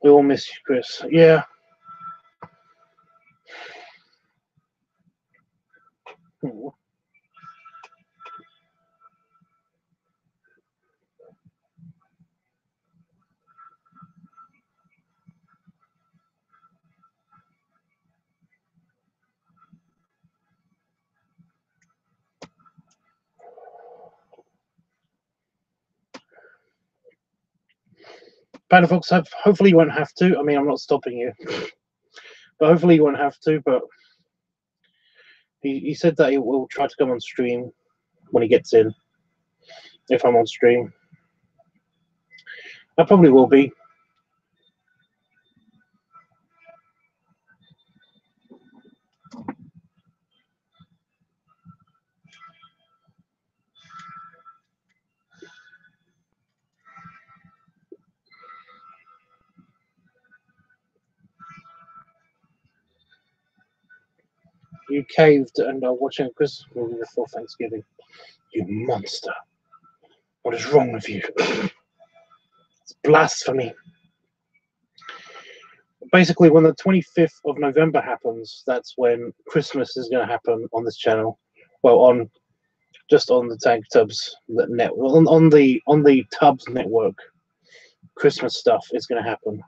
We all miss you, Chris. Yeah. Panafox, hopefully you won't have to. I mean, I'm not stopping you, but hopefully you won't have to. But he said that he will try to come on stream when he gets in. If I'm on stream, I probably will be. You caved and are watching a Christmas movie before Thanksgiving. You monster. What is wrong with you? It's blasphemy. Basically, when the 25th of November happens, that's when Christmas is going to happen on this channel. Well, just on the LiveTUBBS network, on the Tubbs network, Christmas stuff is going to happen.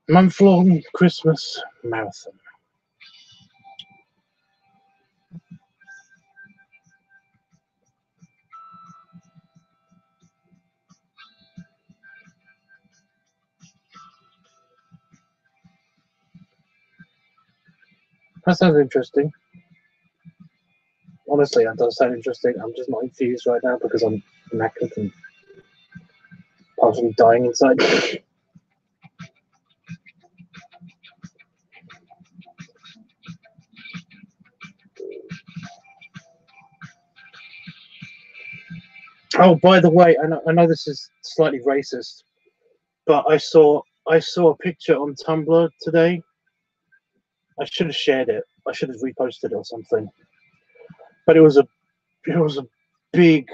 Month-long Christmas marathon. That sounds interesting. Honestly, that does sound interesting. I'm just not enthused right now because I'm knackered and partially dying inside. Oh, by the way, I know this is slightly racist, but I saw a picture on Tumblr today. I should have shared it. I should have reposted it or something. But it was a big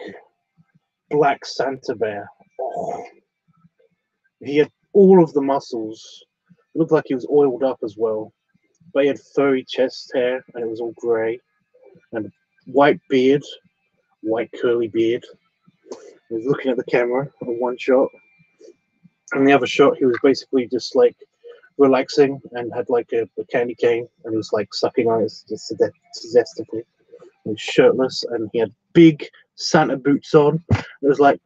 black Santa bear. Oh. He had all of the muscles. It looked like he was oiled up as well. But he had furry chest hair and it was all grey. And white beard, white curly beard. He was looking at the camera on one shot. And the other shot, he was basically just like relaxing and had like a candy cane and he was like sucking on it just zestively. He was shirtless and he had big Santa boots on. It was like,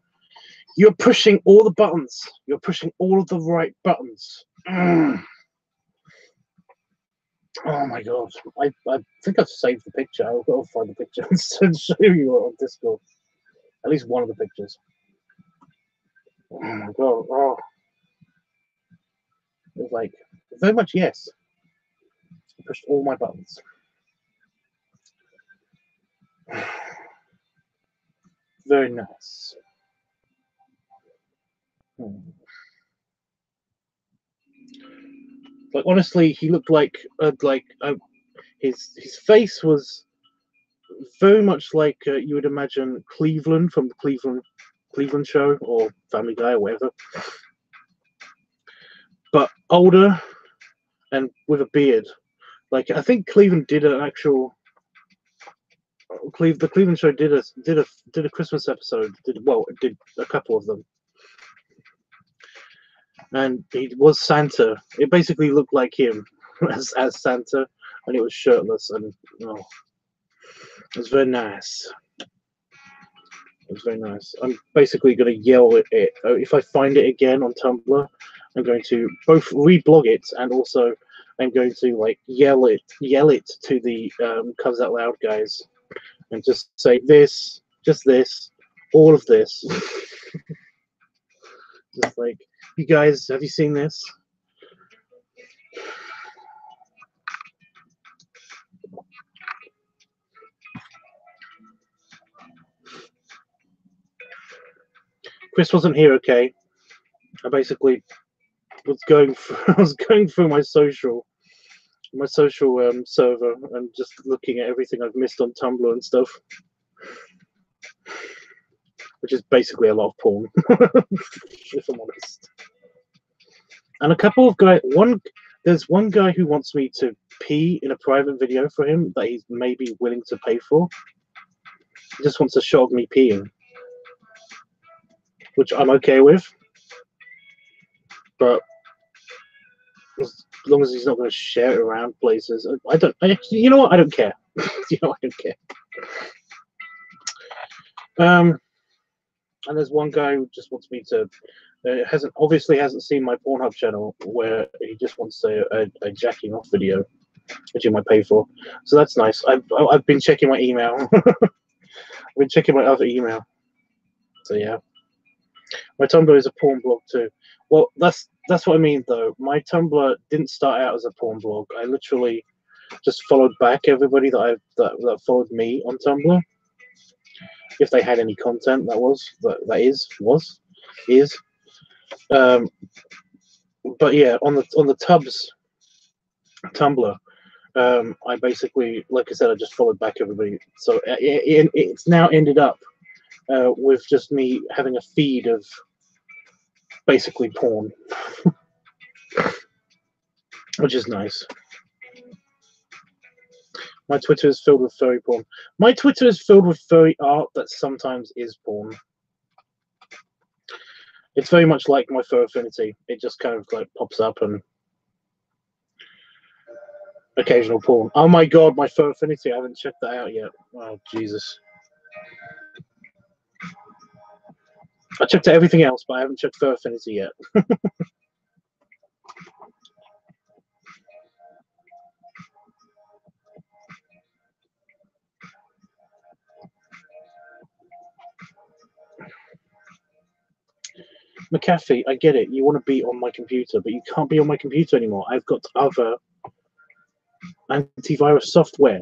you're pushing all the buttons. You're pushing all of the right buttons. Oh my god. I think I've saved the picture. I'll find the picture and show you on Discord. At least one of the pictures. Oh my god. Oh. It was like, very much yes. I pushed all my buttons. Very nice. Like honestly, he looked like his face was very much like you would imagine Cleveland from the Cleveland show or Family Guy or whatever, but older and with a beard. Like I think Cleveland did an actual. the Cleveland show did a Christmas episode. Did a couple of them, and he was Santa. It basically looked like him as Santa, and it was shirtless, and it was very nice. It was very nice. I'm basically going to yell at it. If I find it again on Tumblr, I'm going to both reblog it and also I'm going to like yell it to the Cubs Out Loud guys and just say this, just this, all of this. Just like, you guys, have you seen this? Chris wasn't here, okay? I basically was going through my social server and just looking at everything I've missed on Tumblr and stuff, which is basically a lot of porn, if I'm honest. And a couple of guys. There's one guy who wants me to pee in a private video for him that he's maybe willing to pay for. He just wants a shot of me peeing, which I'm okay with. But as long as he's not going to share it around places, you know what? I don't care. You know, I don't care. And there's one guy who just wants me to. Obviously hasn't seen my Pornhub channel where he just wants a jacking off video, which he might pay for. So that's nice. I've been checking my email. I've been checking my other email. So yeah, my Tumblr is a porn blog too. Well, that's what I mean though. My Tumblr didn't start out as a porn blog. I literally just followed back everybody that followed me on Tumblr. If they had any content, that is. But yeah, on the Tubbs Tumblr, I basically, like I said, I just followed back everybody. So it's now ended up with just me having a feed of basically porn, which is nice. My Twitter is filled with furry porn. My Twitter is filled with furry art that sometimes is porn. It's very much like my Fur Affinity. It just kind of like pops up and occasional porn. Oh my god, my Fur Affinity! I haven't checked that out yet. Oh Jesus! I checked out everything else, but I haven't checked Fur Affinity yet. McAfee, I get it. You want to be on my computer, but you can't be on my computer anymore. I've got other antivirus software.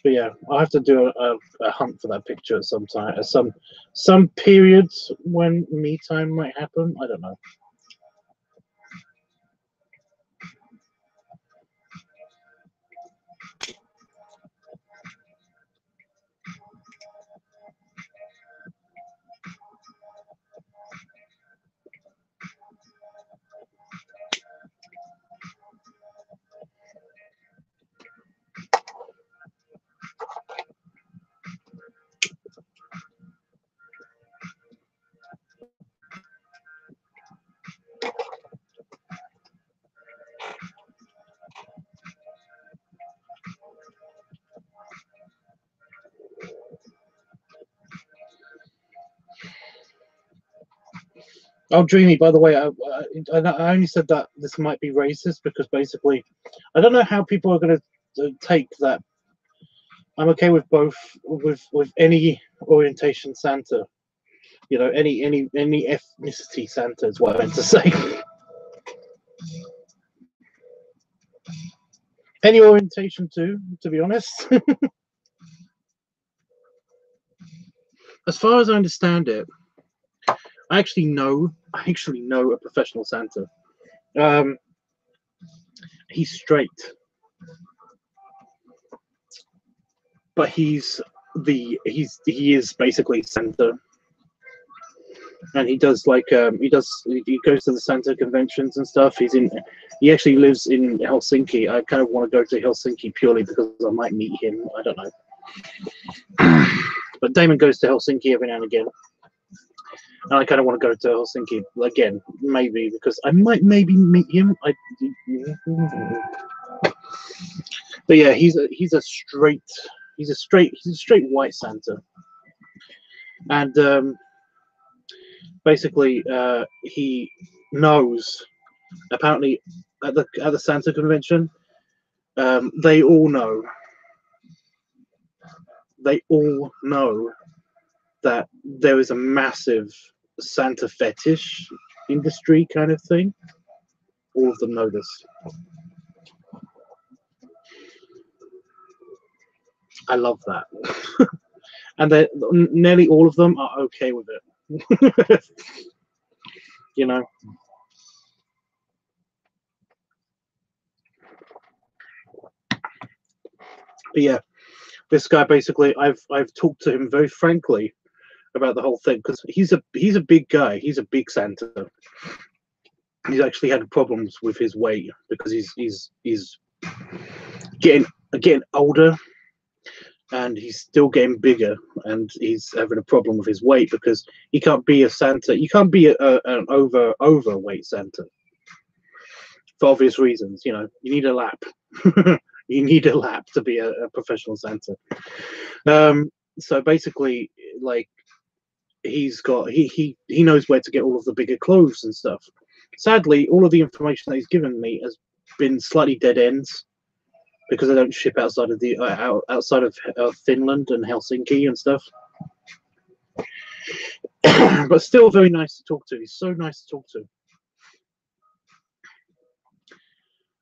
But yeah, I'll have to do a hunt for that picture at some time, at some periods when me time might happen. I don't know. Oh, Dreamy, by the way, I only said that this might be racist because basically, I don't know how people are going to take that. I'm okay with both, with any orientation Santa. You know, any ethnicity Santa is what I meant to say. Any orientation too, to be honest. As far as I understand it, I actually know a professional Santa. He's straight, but he is basically Santa. and he does like he goes to the Santa conventions and stuff. He actually lives in Helsinki. I kind of want to go to Helsinki purely because I might meet him. I don't know. But Damon goes to Helsinki every now and again, and I kind of want to go to Helsinki again, maybe because I might maybe meet him. But yeah, he's a straight white Santa, and basically he knows. Apparently, at the Santa convention, they all know. They all know that there is a massive Santa fetish industry kind of thing. All of them know this. I love that. And nearly all of them are okay with it. You know. But yeah, this guy basically, I've talked to him very frankly about the whole thing because he's a big guy. He's a big Santa. He's actually had problems with his weight because he's getting older, and he's still getting bigger, and he's having a problem with his weight because he can't be a Santa. You can't be an overweight Santa for obvious reasons. You know, you need a lap. You need a lap to be a professional Santa. So basically, like, he knows where to get all of the bigger clothes and stuff. Sadly, all of the information that he's given me has been slightly dead ends because I don't ship outside of the outside of Finland and Helsinki and stuff. But still very nice to talk to. He's so nice to talk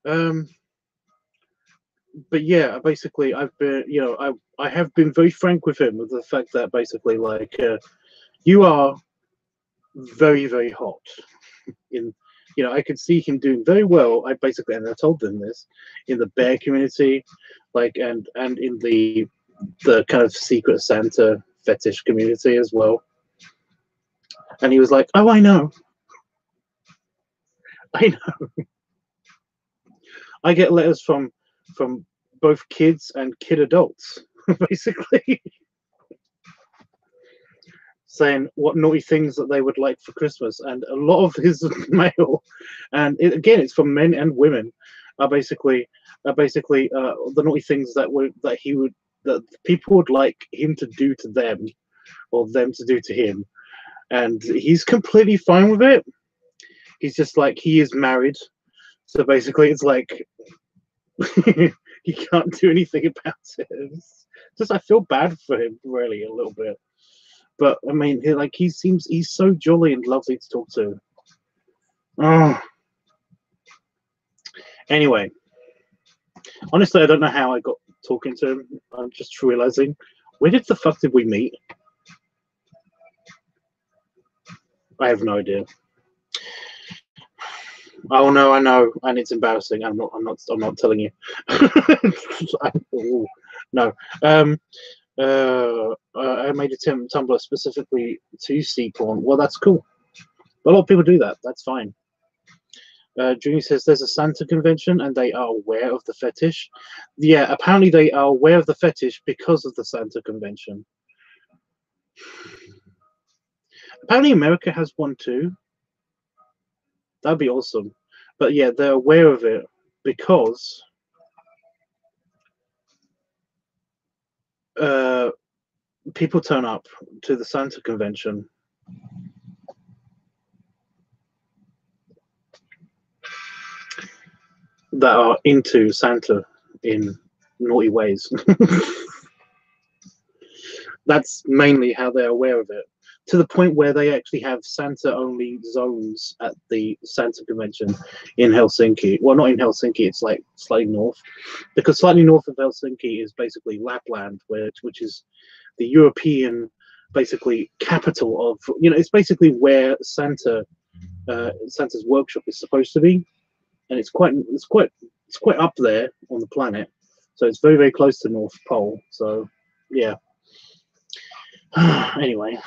to. But yeah, basically, I've been, you know, I have been very frank with him with the fact that basically, like, you are very, very hot. You know, I could see him doing very well. And I told them this in the bear community, like, and in the kind of secret Santa fetish community as well. And he was like, "Oh, I know, I know." I get letters from both kids and kid adults, basically, saying what naughty things that they would like for Christmas, and a lot of his mail, and again, it's from men and women, are basically the naughty things that people would like him to do to them, or them to do to him, and he's completely fine with it. He's just like, he is married, so basically, it's like he can't do anything about it. Just I feel bad for him, really, a little bit. But I mean, he's so jolly and lovely to talk to. Oh. Anyway, honestly, I don't know how I got talking to him. I'm just realizing, where the fuck did we meet? I have no idea. Oh no, I know, and it's embarrassing. I'm not telling you. No. I made a Tumblr specifically to see porn. Well, that's cool. A lot of people do that. That's fine. Junior says there's a Santa convention and they are aware of the fetish. Yeah, apparently they are aware of the fetish because of the Santa convention. Apparently America has one too. That'd be awesome. But yeah, they're aware of it because people turn up to the Santa convention. That are into Santa in naughty ways. That's mainly how they're aware of it, to the point where they actually have Santa-only zones at the Santa convention in Helsinki. Well, not in Helsinki, it's like slightly north, because slightly north of Helsinki is basically Lapland, which is the European, basically, capital of, you know, it's basically where Santa's workshop is supposed to be. And it's quite up there on the planet, so it's very, very close to North Pole. So yeah. Anyway,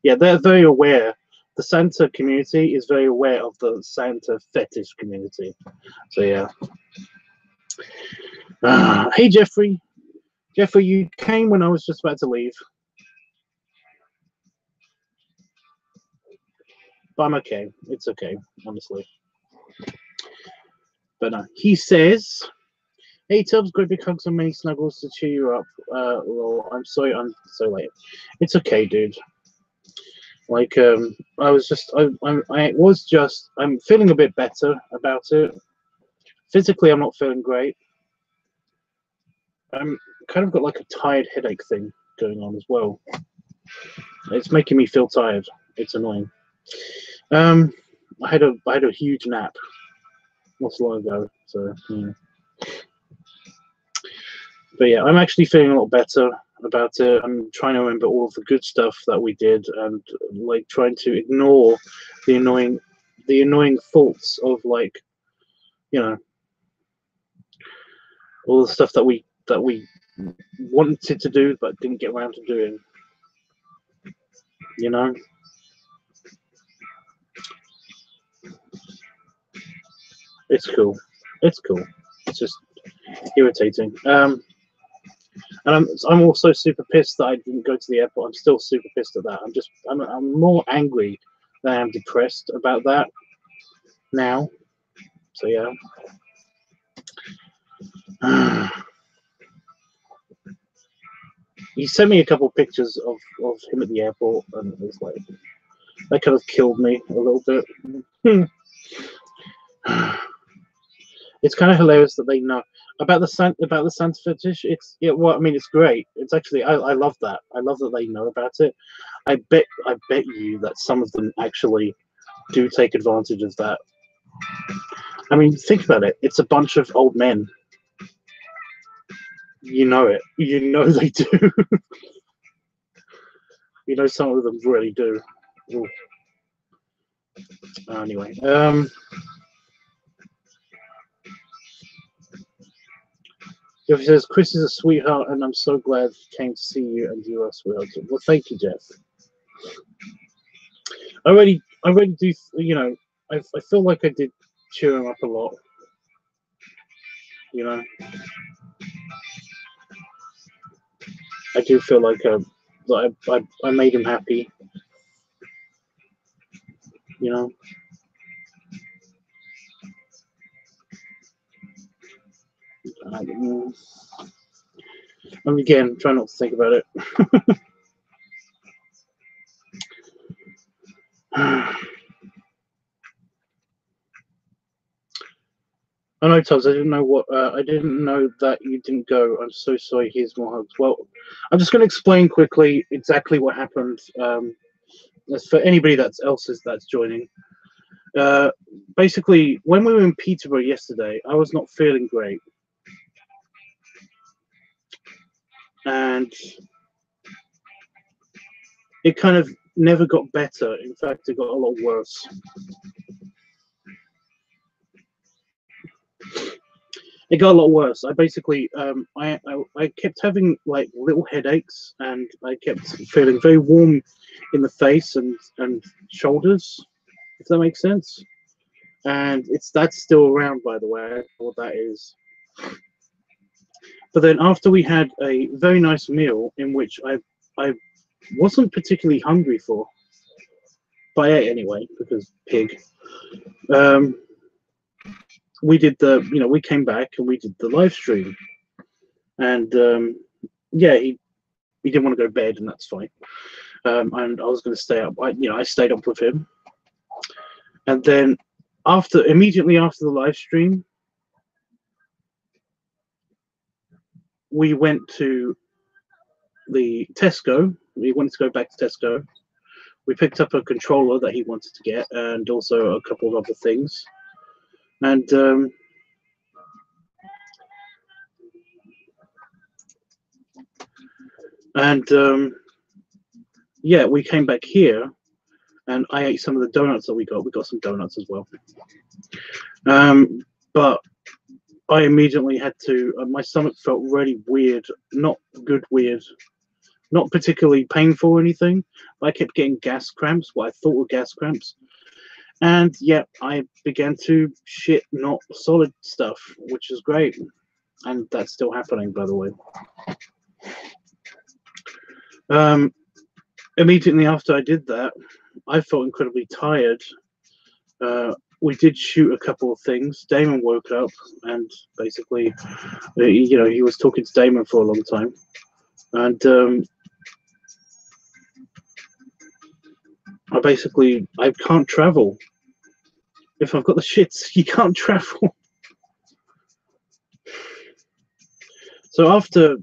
yeah, they're very aware the Santa community is very aware of the Santa fetish community. So yeah. Hey Jeffrey. Jeffrey, you came when I was just about to leave. But I'm okay. It's okay, honestly. But no. He says, hey Tubbs, great big hugs and many snuggles to cheer you up. Lol, I'm sorry I'm so late. It's okay, dude. Like, I'm feeling a bit better about it. Physically, I'm not feeling great. I'm kind of got like a tired headache thing going on as well. It's making me feel tired. It's annoying. I had a huge nap not so long ago, so yeah. But yeah, I'm actually feeling a lot better about it. I'm trying to remember all of the good stuff that we did, and like trying to ignore the annoying faults of, like, you know, all the stuff that we wanted to do but didn't get around to doing. You know. It's cool. It's cool. It's just irritating. And I'm also super pissed that I didn't go to the airport. I'm still super pissed at that. I'm more angry than I'm depressed about that now. So yeah. He sent me a couple pictures of him at the airport, and it was like, that kind of killed me a little bit. It's kind of hilarious that they know about the Santa fetish. Well, I mean, it's great. It's actually, I love that. I love that they know about it. I bet you that some of them actually do take advantage of that. I mean, think about it. It's a bunch of old men. You know it. You know they do. You know some of them really do. Ooh. Anyway, Jeff says, Chris is a sweetheart, and I'm so glad he came to see you, and you are a sweetheart. Well, thank you, Jeff. I already do, you know, I feel like I did cheer him up a lot. You know, I do feel like I made him happy. You know. And again, try not to think about it. I know, Tubbs. I didn't know that you didn't go. I'm so sorry. Here's more hugs. Well, I'm just going to explain quickly exactly what happened. As for anybody that's joining, basically, when we were in Peterborough yesterday, I was not feeling great, and it kind of never got better. In fact, it got a lot worse. It got a lot worse. I basically, I kept having like little headaches, and I kept feeling very warm in the face and shoulders, if that makes sense. And that's still around, by the way. I don't know what that is. But then after we had a very nice meal, in which I wasn't particularly hungry for, but I ate anyway because pig. We did we came back and we did the live stream, and yeah, he didn't want to go to bed, and that's fine. And I was going to stay up. I stayed up with him, and then immediately after the live stream, we went to the Tesco. We wanted to go back to Tesco. We picked up a controller that he wanted to get, and also a couple of other things. And yeah, we came back here, and I ate some of the donuts that we got. We got some donuts as well. But I immediately had to. My stomach felt really weird, not good weird. not particularly painful or anything, but I kept getting gas cramps, what I thought were gas cramps. And yeah, I began to shit not solid stuff, which is great. And that's still happening, by the way. Immediately after I did that, I felt incredibly tired. We did shoot a couple of things. Damon woke up and basically, he was talking to Damon for a long time. And I can't travel. If I've got the shits, you can't travel. So after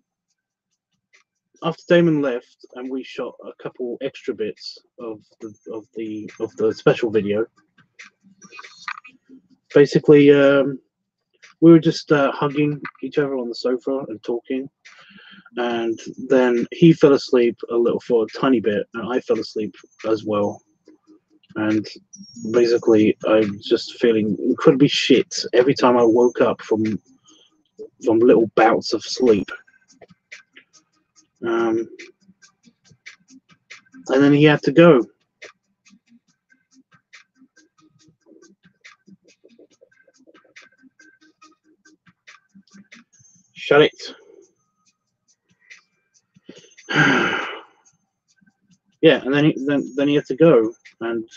Damon left and we shot a couple extra bits of the special video, basically we were just hugging each other on the sofa and talking, and then he fell asleep a little for a tiny bit, and I fell asleep as well. And basically, I'm just feeling incredibly shit every time I woke up from little bouts of sleep. And then he had to go. Shut it. Yeah, and then he had to go, and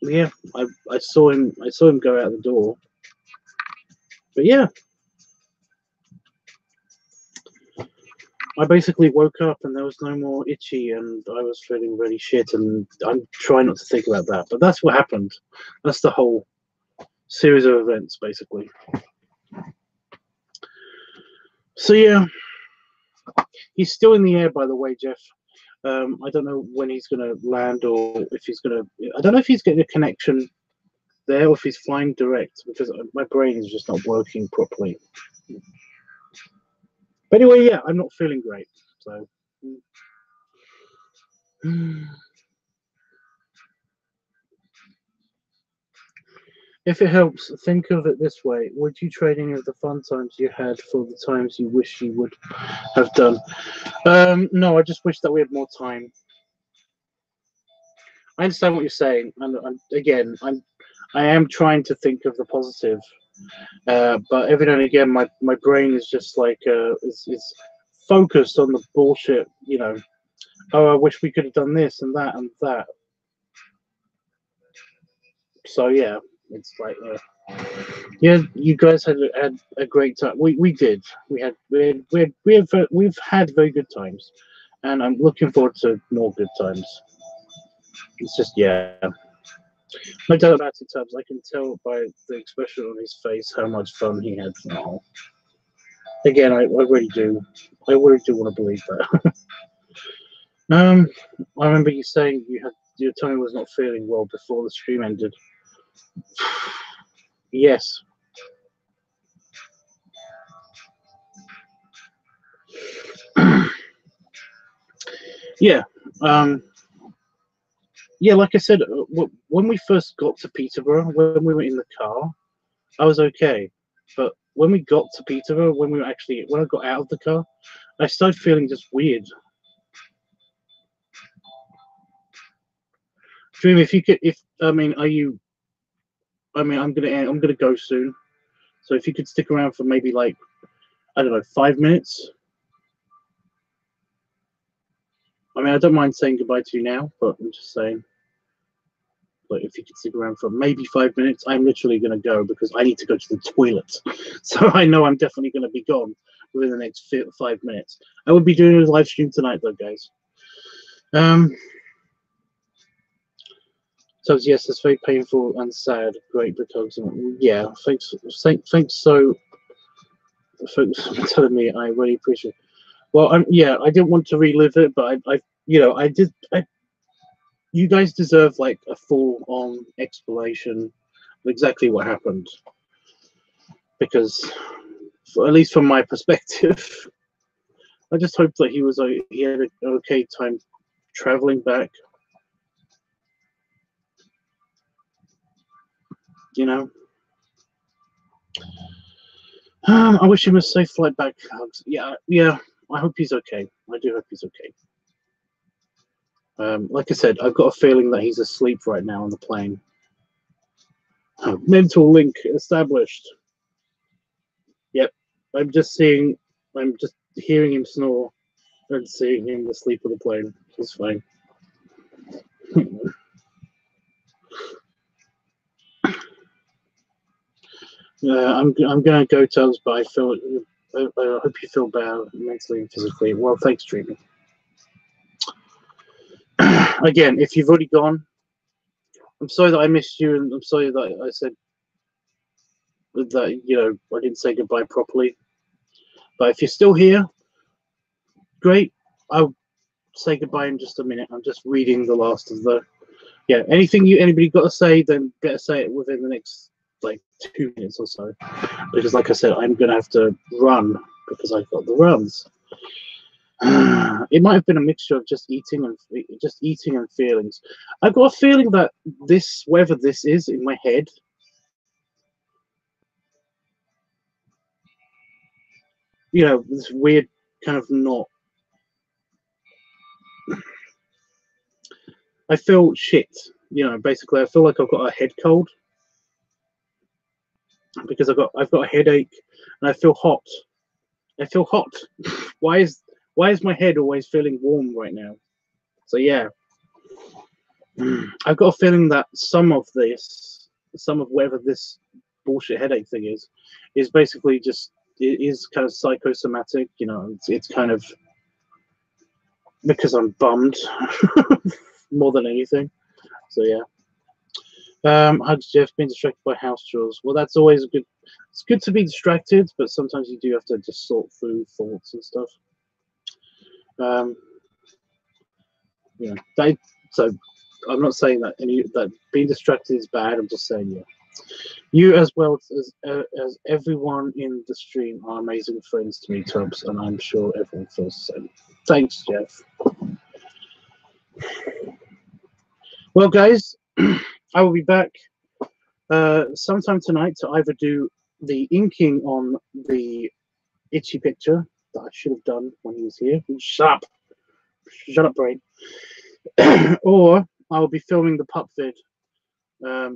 yeah, I saw him go out the door. But yeah, I basically woke up and there was no more itchy, and I was feeling really shit, and I'm trying not to think about that. But that's what happened. That's the whole series of events, basically. So yeah, he's still in the air, by the way, Jeff. I don't know when he's going to land, or if he's going to. I don't know if he's getting a connection there, or if he's flying direct, because my brain is just not working properly. But anyway, yeah, I'm not feeling great. So. If it helps, think of it this way. Would you trade any of the fun times you had for the times you wish you would have done? No, I just wish that we had more time. I understand what you're saying, and again, I am trying to think of the positive, but every now and again, my brain is just like is focused on the bullshit. You know, oh, I wish we could have done this and that and that. So yeah, it's like yeah, you guys had a great time. We've had very good times, and I'm looking forward to more good times. It's just yeah, no doubt about it, Tubbs. I can tell by the expression on his face how much fun he had. Oh. Again, I really do. I really do want to believe that. I remember you saying your tummy was not feeling well before the stream ended. Yes. Yeah. Yeah, like I said, when we first got to Peterborough, when we were in the car, I was okay. But when we got to Peterborough, when I got out of the car, I started feeling just weird. Dream, if you could, I'm gonna go soon. So if you could stick around for maybe like, I don't know, 5 minutes. I mean, I don't mind saying goodbye to you now, but I'm just saying. But if you could stick around for maybe 5 minutes, I'm literally going to go because I need to go to the toilet. So I know I'm definitely going to be gone within the next 5 minutes. I will be doing a live stream tonight, though, guys. So yes, it's very painful and sad. Great because yeah, thanks so. Thanks for telling me. I really appreciate it. Well, I didn't want to relive it, but I did. You guys deserve like a full-on explanation of exactly what happened, because, at least from my perspective, I just hope that he had an okay time traveling back. You know. I wish him a safe flight back. Hugs. Yeah. I hope he's okay. I do hope he's okay. Like I said, I've got a feeling that he's asleep right now on the plane. Oh, mental link established. Yep. I'm just hearing him snore and seeing him asleep on the plane. It's fine. I'm going to go, Tubbs, but I hope you feel better mentally and physically. Well, thanks, Dreamy. Again, if you've already gone, I'm sorry that I missed you, and I'm sorry that I said that, you know, I didn't say goodbye properly. But if you're still here, great. I'll say goodbye in just a minute. I'm just reading the last of the... Yeah, anybody got to say, then better say it within the next, like, 2 minutes or so. Because, like I said, I'm going to have to run because I've got the runs. It might have been a mixture of just eating and feelings. I've got a feeling that this, whatever this is in my head, you know, this weird kind of knot. I feel shit. You know, basically, I feel like I've got a head cold because I've got a headache and I feel hot. I feel hot. Why is my head always feeling warm right now? So yeah, I've got a feeling that some of whatever this bullshit headache thing is basically just, it is kind of psychosomatic. You know, it's kind of because I'm bummed more than anything. So yeah. Hugs Jeff, being distracted by house chores. Well, that's always good. It's good to be distracted, but sometimes you do have to just sort through thoughts and stuff. Yeah. So I'm not saying that that being distracted is bad. I'm just saying, yeah. You as well as everyone in the stream are amazing friends to me, Tubbs, and I'm sure everyone feels the same. Thanks, Jeff. Well, guys, I will be back sometime tonight to either do the inking on the itchy picture that I should have done when he was here. Shut up, brain. Or I'll be filming the pup vid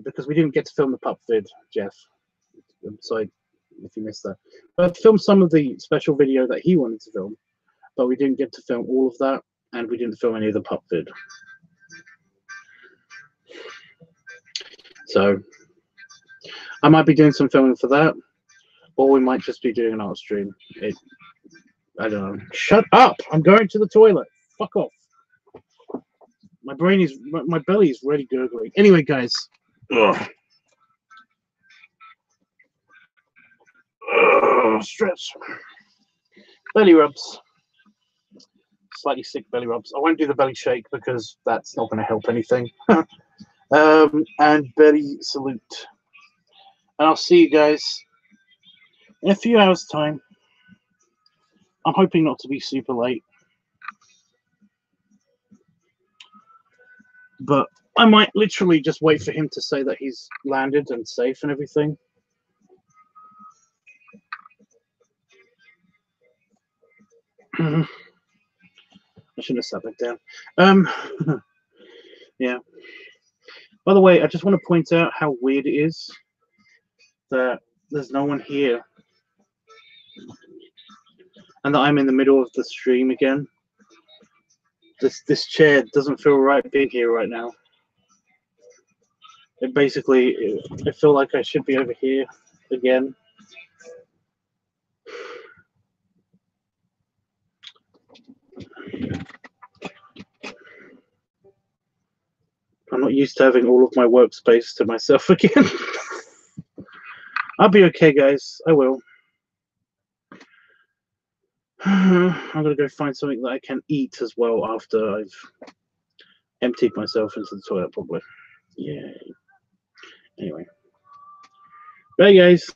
because we didn't get to film the pup vid, Jeff. I'm sorry if you missed that. But I filmed some of the special video that he wanted to film, but we didn't get to film all of that, and we didn't film any of the pup vid. So I might be doing some filming for that, or we might just be doing an art stream. I don't know. Shut up! I'm going to the toilet. Fuck off. My belly is really gurgling. Anyway, guys. Ugh. Stretch. Belly rubs. Slightly sick belly rubs. I won't do the belly shake because that's not going to help anything. And belly salute. And I'll see you guys in a few hours' time. I'm hoping not to be super late. But I might literally just wait for him to say that he's landed and safe and everything. I shouldn't have sat back down. Yeah. By the way, I just want to point out how weird it is that there's no one here and that I'm in the middle of the stream again. This chair doesn't feel right being here right now. It basically, I feel like I should be over here again. I'm not used to having all of my workspace to myself again. I'll be okay, guys. I will. I'm gonna go find something that I can eat as well after I've emptied myself into the toilet, probably. Yay. Anyway. Bye, guys.